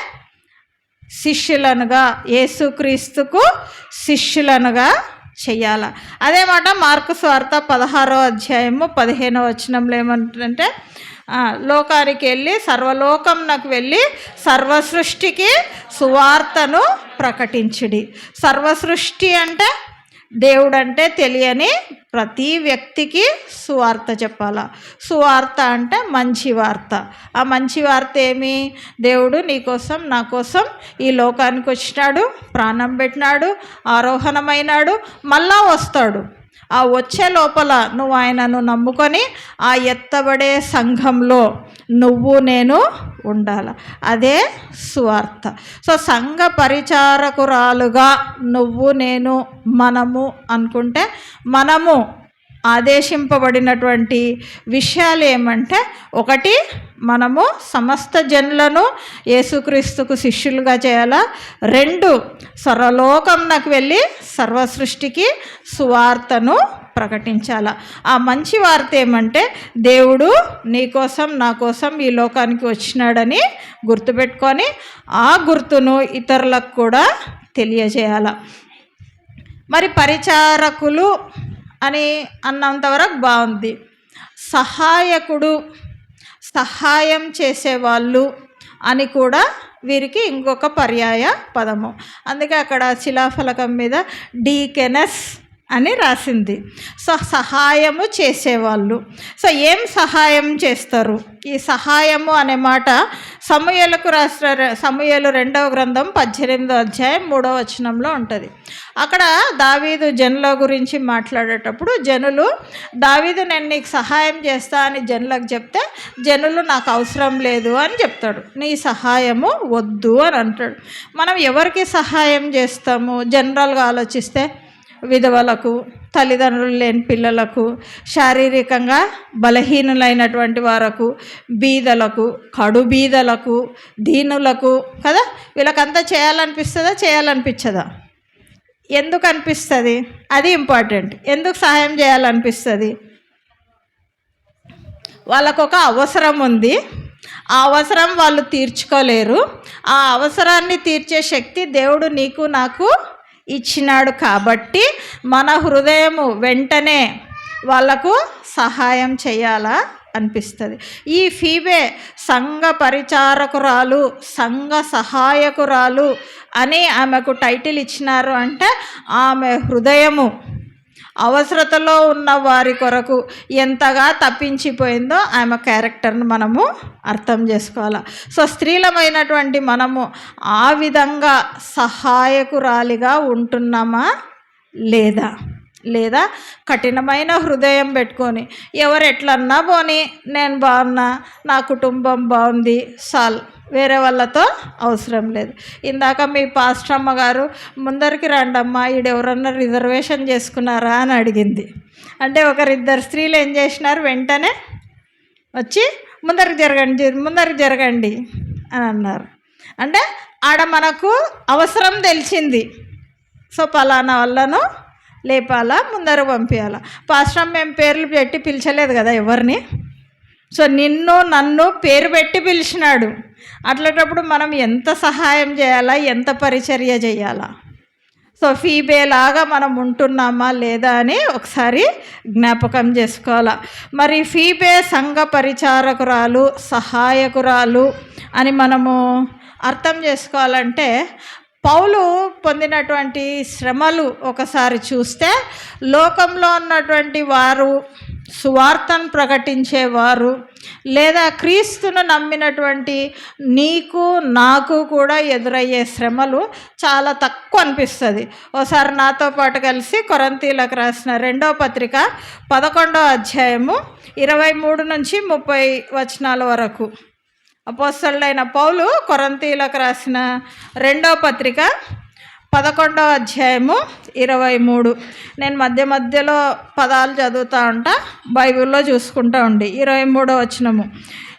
శిష్యులనుగా, యేసుక్రీస్తుకు శిష్యులనుగా చెయ్యాల. అదే మాట మార్కు సువార్త 16వ అధ్యాయము 15వ వచనంలో ఏమంటుందంటే, లోకానికి వెళ్ళి సర్వలోకంనకు వెళ్ళి సర్వసృష్టికి సువార్తను ప్రకటించుడి. సర్వసృష్టి అంటే దేవుడంటే తెలియని ప్రతి వ్యక్తికి సువార్త చెప్పాల. సువార్త అంటే మంచి వార్త. ఆ మంచి వార్త ఏమి? దేవుడు నీకోసం నా కోసం ఈ లోకానికి వచ్చినాడు, ప్రాణం పెట్టినాడు, ఆరోహణమైనాడు, మళ్ళా వస్తాడు. ఆ వచ్చే లోపల నువ్వు ఆయనను నమ్ముకొని ఆ ఎత్తబడే సంఘంలో నువ్వు నేను ఉండాలి. అదే సువార్త. సో సంఘ పరిచారకురాలుగా నువ్వు నేను మనము అనుకుంటే మనము ఆదేశింపబడినటువంటి విషయాలు ఏమంటే, ఒకటి మనము సమస్త జనులను యేసుక్రీస్తుకు శిష్యులుగా చేయాలా. 2 సర్వలోకంనకు వెళ్ళి సర్వసృష్టికి సువార్తను ప్రకటించాల. ఆ మంచి వార్త ఏమంటే దేవుడు నీకోసం నా కోసం ఈ లోకానికి వచ్చినాడని గుర్తుపెట్టుకొని ఆ గుర్తును ఇతరులకు కూడా తెలియజేయాల. మరి పరిచారకులు అని అన్నంతవరకు బాగుంది. సహాయకుడు, సహాయం చేసేవాళ్ళు అని కూడా వీరికి ఇంకొక పర్యాయ పదము. అందుకే అక్కడ శిలాఫలకం మీద డీకెనస్ అని రాసింది. సో సహాయము చేసేవాళ్ళు. సో ఏం సహాయం చేస్తారు? ఈ సహాయము అనే మాట సమూయేలుకు రాసిన సమూయేలు 2వ గ్రంథం 18వ అధ్యాయం 3వ వచనంలో ఉంటుంది. అక్కడ దావీదు జనుల గురించి మాట్లాడేటప్పుడు జనులు దావీదు నేను నీకు సహాయం చేస్తా అని జనులకు చెప్తే జనులు నాకు అవసరం లేదు అని చెప్తాడు. నీ సహాయము వద్దు అని అంటాడు. మనం ఎవరికి సహాయం చేస్తాము? జనరల్గా ఆలోచిస్తే విధవలకు, తల్లిదండ్రులు లేని పిల్లలకు, శారీరకంగా బలహీనులైనటువంటి వారకు, బీదలకు, కడు బీదలకు, దీనులకు కదా. వీళ్ళకంతా చేయాలనిపిస్తుందా? చేయాలనిపించదా? ఎందుకు అనిపిస్తుంది? అది ఇంపార్టెంట్. ఎందుకు సహాయం చేయాలనిపిస్తుంది? వాళ్ళకు ఒక అవసరం ఉంది. ఆ అవసరం వాళ్ళు తీర్చుకోలేరు. ఆ అవసరాన్ని తీర్చే శక్తి దేవుడు నీకు నాకు ఇచ్చినాడు. కాబట్టి మన హృదయము వెంటనే వాళ్ళకు సహాయం చేయాలా అనిపిస్తుంది. ఈ ఫీబే సంఘ పరిచారకురాలు, సంఘ సహాయకురాలు అని ఆమెకు టైటిల్ ఇచ్చినారు అంటే ఆమె హృదయము అవసరతలో ఉన్న వారి కొరకు ఎంతగా తప్పించిపోయిందో ఆమె క్యారెక్టర్ను మనము అర్థం చేసుకోవాలి. సో స్త్రీలమైనటువంటి మనము ఆ విధంగా సహాయకురాలిగా ఉంటున్నామా లేదా కఠినమైన హృదయం పెట్టుకొని ఎవరు ఎట్లన్నా పోనీ నేను బాగున్నా, నా కుటుంబం బాగుంది, సాల్, వేరే వాళ్ళతో అవసరం లేదు. ఇందాక మీ పాస్టమ్మ గారు ముందరికి రండమ్మా, ఈడెవరన్నా రిజర్వేషన్ చేసుకున్నారా అని అడిగింది. అంటే ఒకరిద్దరు స్త్రీలు ఏం చేసినారు? వెంటనే వచ్చి ముందరికి జరగండి అని అన్నారు. అంటే ఆడ మనకు అవసరం తెలిసింది. సో పలానా వాళ్ళను లేపాలా, ముందర పంపించాలా. పాస్టమ్ మేము పేర్లు పెట్టి పిలిచలేదు కదా ఎవరిని. సో నిన్ను నన్ను పేరు పెట్టి పిలిచినాడు. అట్లాంటప్పుడు మనం ఎంత సహాయం చేయాలా, ఎంత పరిచర్య చేయాలా? సో ఫీబేలాగా మనం ఉంటున్నామా లేదా అని ఒకసారి జ్ఞాపకం చేసుకోవాలా. మరి ఫీబే సంఘ పరిచారకురాలు, సహాయకురాలు అని మనము అర్థం చేసుకోవాలంటే పౌలు పొందినటువంటి శ్రమలు ఒకసారి చూస్తే, లోకంలో ఉన్నటువంటి వారు, సువార్తను ప్రకటించేవారు, లేదా క్రీస్తును నమ్మినటువంటి నీకు నాకు కూడా ఎదురయ్యే శ్రమలు చాలా తక్కువ అనిపిస్తుంది. ఓసారి నాతో పాటు కలిసి కొరింథీయులకు రాసిన 2వ పత్రిక 11వ అధ్యాయము 23 నుంచి 30 వచనాల వరకు, అపోస్తలుడైన పౌలు కొరింథీయులకు రాసిన 2వ పత్రిక 11వ అధ్యాయము 23. నేను మధ్యలో పదాలు చదువుతూ ఉంటా, బైబిల్లో చూసుకుంటూ ఉండి. 23వ వచనము: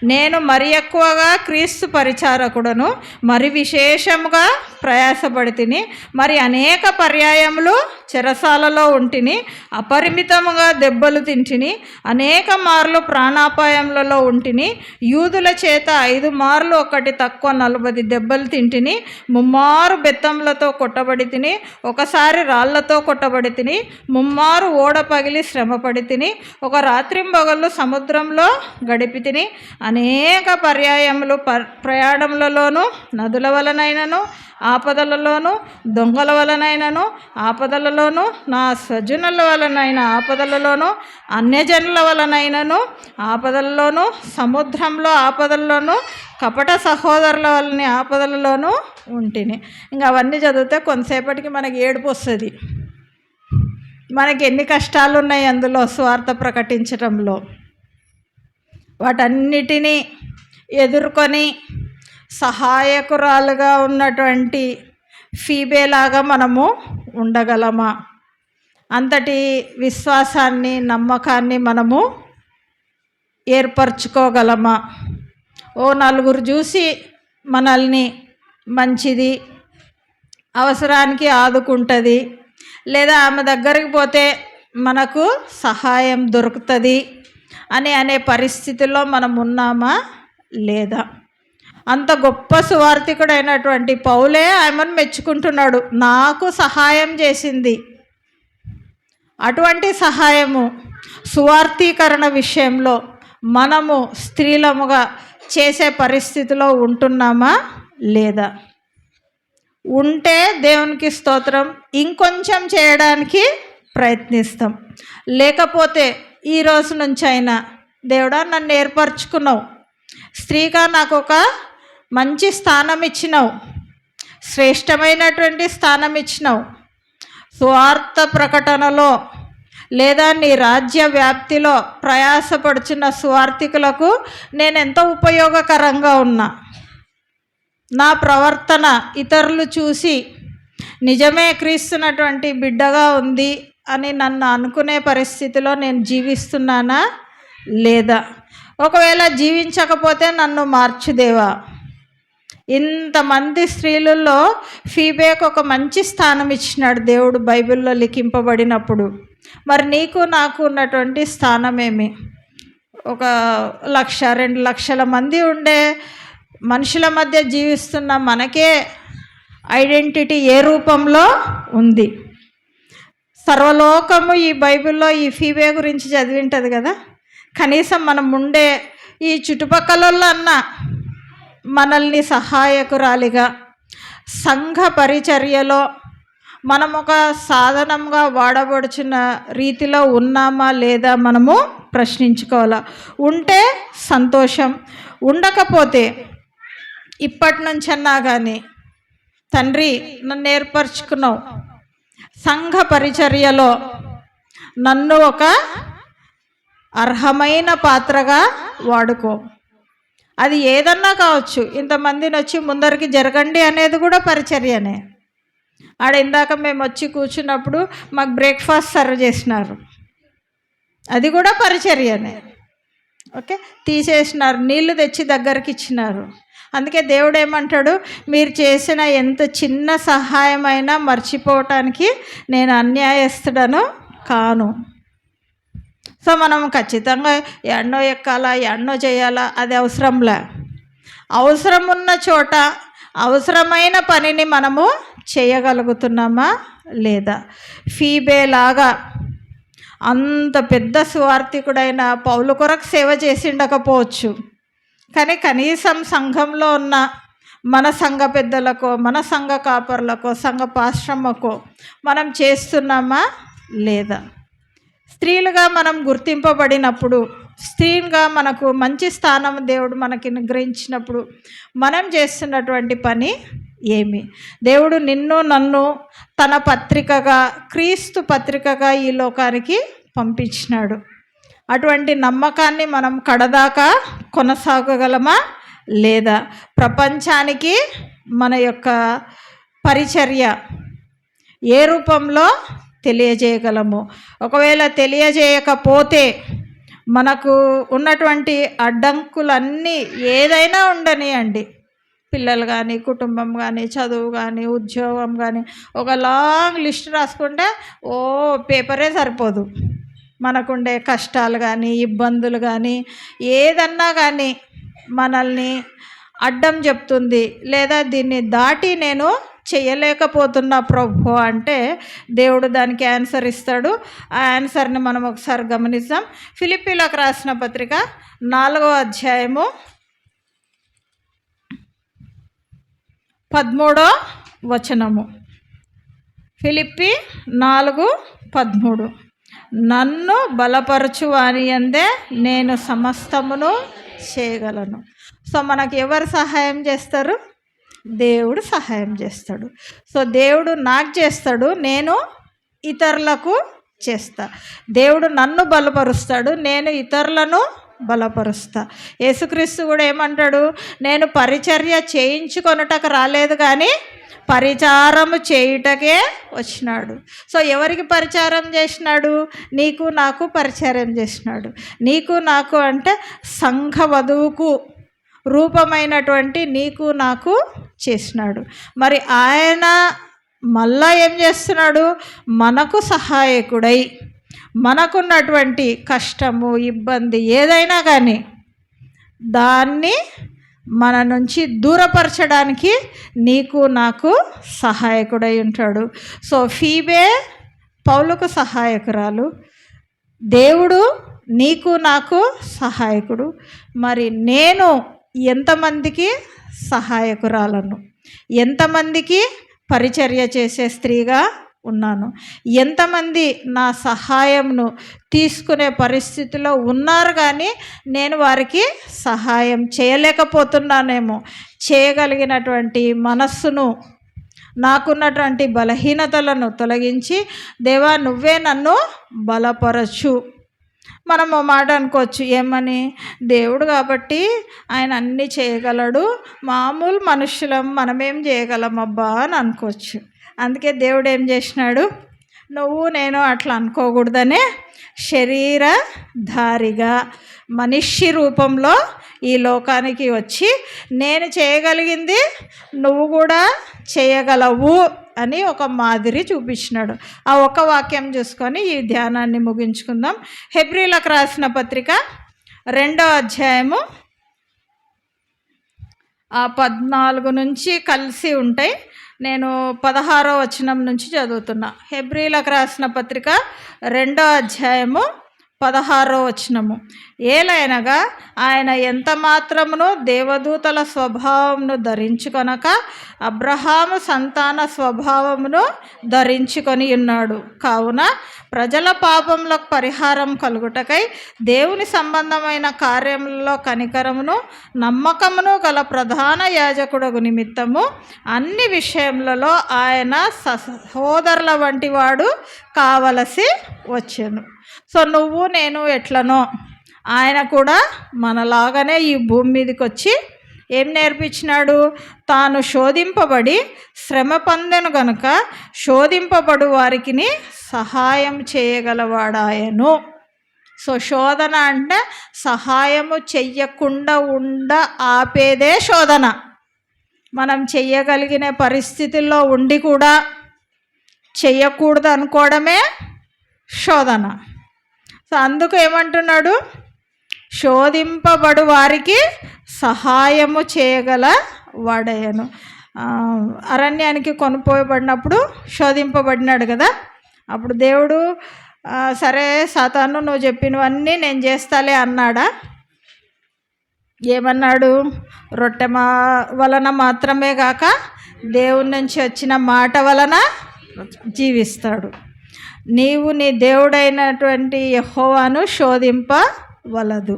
నేను మరి ఎక్కువగా క్రీస్తు పరిచారకుడను, మరి విశేషముగా ప్రయాసపడి తిని, మరి అనేక పర్యాయములు చెరసాలలో ఉంటిని, అపరిమితముగా దెబ్బలు తింటిని, అనేక మార్లు ప్రాణాపాయములలో ఉంటిని, యూదుల చేత 5 మార్లు ఒకటి తక్కువ 40 దెబ్బలు తింటిని, 3 మారు బెత్తములతో కొట్టబడి తిని, ఒకసారి రాళ్లతో కొట్టబడి తిని, 3 మారు ఓడ పగిలి శ్రమపడి తిని, ఒక రాత్రింబగళ్ళు సముద్రంలో గడిపి తిని, అనేక పర్యాయములు ప్రయాణములలోనూ, నదుల వలనైనను ఆపదలలోనూ, దొంగల వలనైనను ఆపదలలోనూ, నా స్వజనుల వలనైన ఆపదలలోనూ, అన్యజనుల వలనైనను ఆపదలలోనూ, సముద్రంలో ఆపదల్లోనూ, కపట సహోదరుల వలన ఆపదలలోనూ ఉంటిని. ఇంకా అవన్నీ చదివితే కొంతసేపటికి మనకి ఏడుపు వస్తుంది. మనకి ఎన్ని కష్టాలు ఉన్నాయి అందులో స్వార్థ ప్రకటించడంలో. వాటన్నిటినీ ఎదుర్కొని సహాయకురాలుగా ఉన్నటువంటి ఫీబేలాగా మనము ఉండగలమా? అంతటి విశ్వాసాన్ని, నమ్మకాన్ని మనము ఏర్పరచుకోగలమా? నలుగురు చూసి మనల్ని మంచిది, అవసరానికి ఆదుకుంటుంది, లేదా ఆమె దగ్గరికి పోతే మనకు సహాయం దొరుకుతుంది అనే పరిస్థితిలో మనం ఉన్నామా లేదా? అంత గొప్ప సువార్థికుడైనటువంటి పౌలే ఆమెను మెచ్చుకుంటున్నాడు, నాకు సహాయం చేసింది. అటువంటి సహాయము సువార్థీకరణ విషయంలో మనము స్త్రీలముగా చేసే పరిస్థితిలో ఉంటున్నామా లేదా? ఉంటే దేవునికి స్తోత్రం, ఇంకొంచెం చేయడానికి ప్రయత్నిస్తాం. లేకపోతే ఈ రోజు నుంచి అయినా, దేవుడా నన్ను ఏర్పరచుకున్నావు, స్త్రీగా నాకు ఒక మంచి స్థానం ఇచ్చినావు, శ్రేష్టమైనటువంటి స్థానం ఇచ్చినావు, స్వార్థ ప్రకటనలో లేదా నీ రాజ్య వ్యాప్తిలో ప్రయాసపడుచున్న స్వార్థికులకు నేను ఎంతో ఉపయోగకరంగా ఉన్నా. నా ప్రవర్తన ఇతరులు చూసి నిజమే క్రీస్తున్నటువంటి బిడ్డగా ఉంది అని నన్ను అనుకునే పరిస్థితిలో నేను జీవిస్తున్నానా లేదా? ఒకవేళ జీవించకపోతే నన్ను మార్చుదేవా. ఇంతమంది స్త్రీలలో ఫీబేకు ఒక మంచి స్థానం ఇచ్చినాడు దేవుడు బైబిల్లో లిఖింపబడినప్పుడు. మరి నీకు నాకు ఉన్నటువంటి స్థానం ఏమి? 1,00,000 2 లక్షల మంది ఉండే మనుషుల మధ్య జీవిస్తున్న మనకే ఐడెంటిటీ ఏ రూపంలో ఉంది? సర్వలోకము ఈ బైబిల్లో ఈ ఫీబే గురించి చదివింటుంది కదా. కనీసం మనం ఉండే ఈ చుట్టుపక్కలన్నా మనల్ని సహాయకురాలిగా, సంఘ పరిచర్యలో మనం ఒక సాధనంగా వాడబడుచున్న రీతిలో ఉన్నామా లేదా మనము ప్రశ్నించుకోవాలా. ఉంటే సంతోషం, ఉండకపోతే ఇప్పటి నుంచన్నా కానీ తండ్రి నన్ను ఏర్పరచుకున్నావు, సంఘ పరిచర్యలో నన్ను ఒక అర్హమైన పాత్రగా వాడుకో. అది ఏదన్నా కావచ్చు. ఇంతమందిని వచ్చి ముందరికి జరగండి అనేది కూడా పరిచర్యనే. ఇందాక మేము వచ్చి కూర్చున్నప్పుడు మాకు బ్రేక్ఫాస్ట్ సర్వ్ చేసినారు, అది కూడా పరిచర్యనే. ఓకే, తీసేసినారు, నీళ్లు తెచ్చి దగ్గరికి ఇచ్చినారు. అందుకే దేవుడు ఏమంటాడు, మీరు చేసిన ఎంత చిన్న సహాయమైనా మర్చిపోవటానికి నేను అన్యాయస్తుడను కాను. సో మనం ఖచ్చితంగా ఎన్నో ఎక్కాలా, ఎన్నో చేయాలా, అది అవసరంలే. అవసరం ఉన్న చోట అవసరమైన పనిని మనము చేయగలుగుతున్నామా లేదా? ఫీబే లాగా అంత పెద్ద సువార్థికుడైన పౌలు కొరకు సేవ చేసి ఉండకపోవచ్చు, కానీ కనీసం సంఘంలో ఉన్న మన సంఘ పెద్దలకో, మన సంఘ కాపర్లకో, సంఘ పాశ్రమకో మనం చేస్తున్నామా లేదా? స్త్రీలుగా మనం గుర్తింపబడినప్పుడు, స్త్రీగా మనకు మంచి స్థానం దేవుడు మనకి అనుగ్రహించినప్పుడు మనం చేస్తున్నటువంటి పని ఏమి? దేవుడు నిన్ను నన్ను తన పత్రికగా, క్రీస్తు పత్రికగా ఈ లోకానికి పంపించినాడు. అటువంటి నమ్మకాన్ని మనం కడదాకా కొనసాగగలమా లేదా? ప్రపంచానికి మన యొక్క పరిచర్య ఏ రూపంలో తెలియజేయగలము? ఒకవేళ తెలియజేయకపోతే మనకు ఉన్నటువంటి అడ్డంకులన్నీ ఏదైనా ఉండనియండి, పిల్లలు కానీ, కుటుంబం కానీ, చదువు కానీ, ఉద్యోగం కానీ, ఒక లాంగ్ లిస్ట్ రాసుకుంటే పేపరే సరిపోదు. మనకుండే కష్టాలు కానీ, ఇబ్బందులు కానీ, ఏదన్నా కానీ మనల్ని అడ్డం చెప్తుంది, లేదా దీన్ని దాటి నేను చేయలేకపోతున్నా ప్రభు అంటే దేవుడు దానికి ఆన్సర్ ఇస్తాడు. ఆ ఆన్సర్ని మనం ఒకసారి గమనిద్దాం. ఫిలిప్పీలకు రాసిన పత్రిక 4వ అధ్యాయము 13వ వచనము. ఫిలిప్పి 4:13. నన్ను బలపరచు వాని యందే నేను సమస్తమును చేయగలను. సో మనకు ఎవరు సహాయం చేస్తారు? దేవుడు సహాయం చేస్తాడు. సో దేవుడు నాకు చేస్తాడు, నేను ఇతరులకు చేస్తా. దేవుడు నన్ను బలపరుస్తాడు, నేను ఇతరులను బలపరుస్తా. యేసుక్రీస్తు కూడా ఏమంటాడు? నేను పరిచర్య చేయించుకొనుటకు రాలేదు కానీ పరిచారము చేయుటకే వచ్చినాడు. సో ఎవరికి పరిచారం చేసినాడు? నీకు నాకు పరిచారం చేసినాడు. నీకు నాకు అంటే సంఘ వధువుకు రూపమైనటువంటి నీకు నాకు చేసినాడు. మరి ఆయన మళ్ళా ఏం చేస్తున్నాడు? మనకు సహాయకుడై మనకున్నటువంటి కష్టము, ఇబ్బంది ఏదైనా కానీ దాన్ని మన నుంచి దూరపరచడానికి నీకు నాకు సహాయకుడై ఉంటాడు. సో ఫీబే పౌలుకు సహాయకురాలు, దేవుడు నీకు నాకు సహాయకుడు. మరి నేను ఎంతమందికి సహాయకురాలను, ఎంతమందికి పరిచర్య చేసే స్త్రీగా ఉన్నాను, ఎంతమంది నా సహాయంను తీసుకునే పరిస్థితిలో ఉన్నారు కానీ నేను వారికి సహాయం చేయలేకపోతున్నానేమో. చేయగలిగినటువంటి మనస్సును, నాకున్నటువంటి బలహీనతలను తొలగించి దేవా నువ్వే నన్ను బలపరచు. మనం ఓ మాట అనుకోవచ్చు, ఏమని? దేవుడు కాబట్టి ఆయన అన్నీ చేయగలడు, మామూలు మనుషులం మనమేం చేయగలం అబ్బా అని అనుకోవచ్చు. అందుకే దేవుడు ఏం చేసినాడు? నువ్వు నేను అట్లా అనుకోకూడదనే శరీరధారిగా మనిషి రూపంలో ఈ లోకానికి వచ్చి నేను చేయగలిగింది నువ్వు కూడా చేయగలవు అని ఒక మాదిరి చూపించినాడు. ఆ ఒక వాక్యం చూసుకొని ఈ ధ్యానాన్ని ముగించుకుందాం. హెబ్రీలకు రాసిన పత్రిక 2వ అధ్యాయము 14 నుంచి కలిసి ఉంటాయి. నేను 16వ వచనం నుంచి చదువుతున్నా. హెబ్రీలకు రాసిన పత్రిక 2వ అధ్యాయము 16వ వచనము. ఏలైనగా ఆయన ఎంత మాత్రమును దేవదూతల స్వభావమును ధరించుకొనక అబ్రహాము సంతాన స్వభావమును ధరించుకొని ఉన్నాడు. కావున ప్రజల పాపములకు పరిహారం కలుగుటకై దేవుని సంబంధమైన కార్యములలో కనికరమును నమ్మకమును గల ప్రధాన యాజకుడు నిమిత్తము అన్ని విషయములలో ఆయన సహోదరుల వంటి వాడు కావలసి వచ్చెను. సో నువ్వు నేను ఎట్లనో ఆయన కూడా మనలాగానే ఈ భూమి మీదకి వచ్చి ఏం నేర్పించినాడు? తాను శోధింపబడి శ్రమ పొందెను గనుక శోధింపబడు వారికి సహాయం చేయగలవాడాయను. సో శోధన అంటే సహాయము చెయ్యకుండా ఆపేదే శోధన. మనం చెయ్యగలిగిన పరిస్థితుల్లో ఉండి కూడా చెయ్యకూడదు అనుకోవడమే శోధన. సో అందుకు ఏమంటున్నాడు? శోధింపబడు వారికి సహాయము చేయగల వాడయ్యను. అరణ్యానికి కొనుపోయబడినప్పుడు శోధింపబడినాడు కదా. అప్పుడు దేవుడు సరే సాతాను నువ్వు చెప్పినవన్నీ నేను చేస్తాలే అన్నాడా? ఏమన్నాడు? రొట్టె వలన మాత్రమే కాక దేవుని నుంచి వచ్చిన మాట వలన జీవిస్తాడు. నీవు నీ దేవుడైనటువంటి యెహోవాను శోధింపవలదు.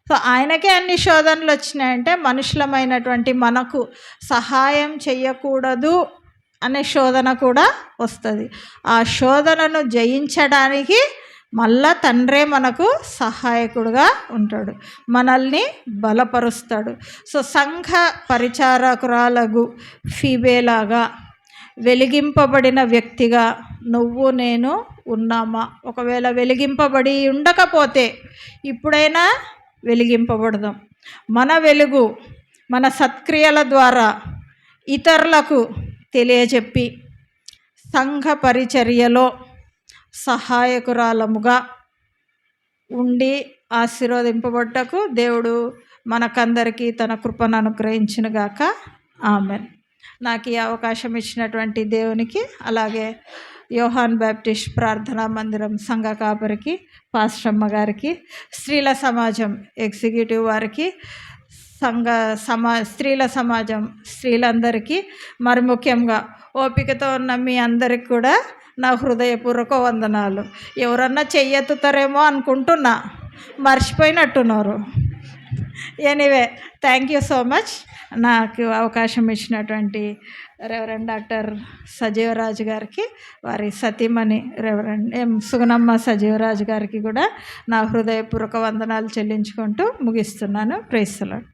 సో ఆయనకే అన్ని శోధనలు వచ్చినాయంటే మనుషులమైనటువంటి మనకు సహాయం చెయ్యకూడదు అనే శోధన కూడా వస్తుంది. ఆ శోధనను జయించడానికి మళ్ళా తండ్రే మనకు సహాయకుడుగా ఉంటాడు, మనల్ని బలపరుస్తాడు. సో సంఘ పరిచారకురాలగు ఫీబేలాగా వెలిగింపబడిన వ్యక్తిగా నువ్వు నేను ఉన్నామా? ఒకవేళ వెలిగింపబడి ఉండకపోతే ఇప్పుడైనా వెలిగింపబడదాం. మన వెలుగు మన సత్క్రియల ద్వారా ఇతరులకు తెలియజెప్పి సంఘ పరిచర్యలో సహాయకురాలముగా ఉండి ఆశీర్వదింపబడ్డకు దేవుడు మనకందరికీ తన కృపను అనుగ్రహించునుగాక. ఆమెన్. నాకు ఈ అవకాశం ఇచ్చినటువంటి దేవునికి, అలాగే యోహాన్ బ్యాప్టిస్ట్ ప్రార్థనా మందిరం సంఘ కాపరికి, పాస్టమ్మ గారికి, స్త్రీల సమాజం ఎగ్జిక్యూటివ్ వారికి, స్త్రీల సమాజం స్త్రీలందరికీ, మరి ముఖ్యంగా ఓపికతో ఉన్న మీ అందరికి కూడా నా హృదయపూర్వక వందనాలు. ఎవరన్నా చెయ్యెత్తుతారేమో అనుకుంటున్నా, మర్చిపోయినట్టున్నారు. Anyway, thank you so much. నాకు అవకాశం ఇచ్చినటువంటి రెవరెండ్ డాక్టర్ సజీవరాజు గారికి, వారి సతీమణి రెవరెండ్ సుగుణమ్మ సజీవరాజు గారికి కూడా నా హృదయపూర్వక వందనాలు చెల్లించుకుంటూ ముగిస్తున్నాను. Praise the lord.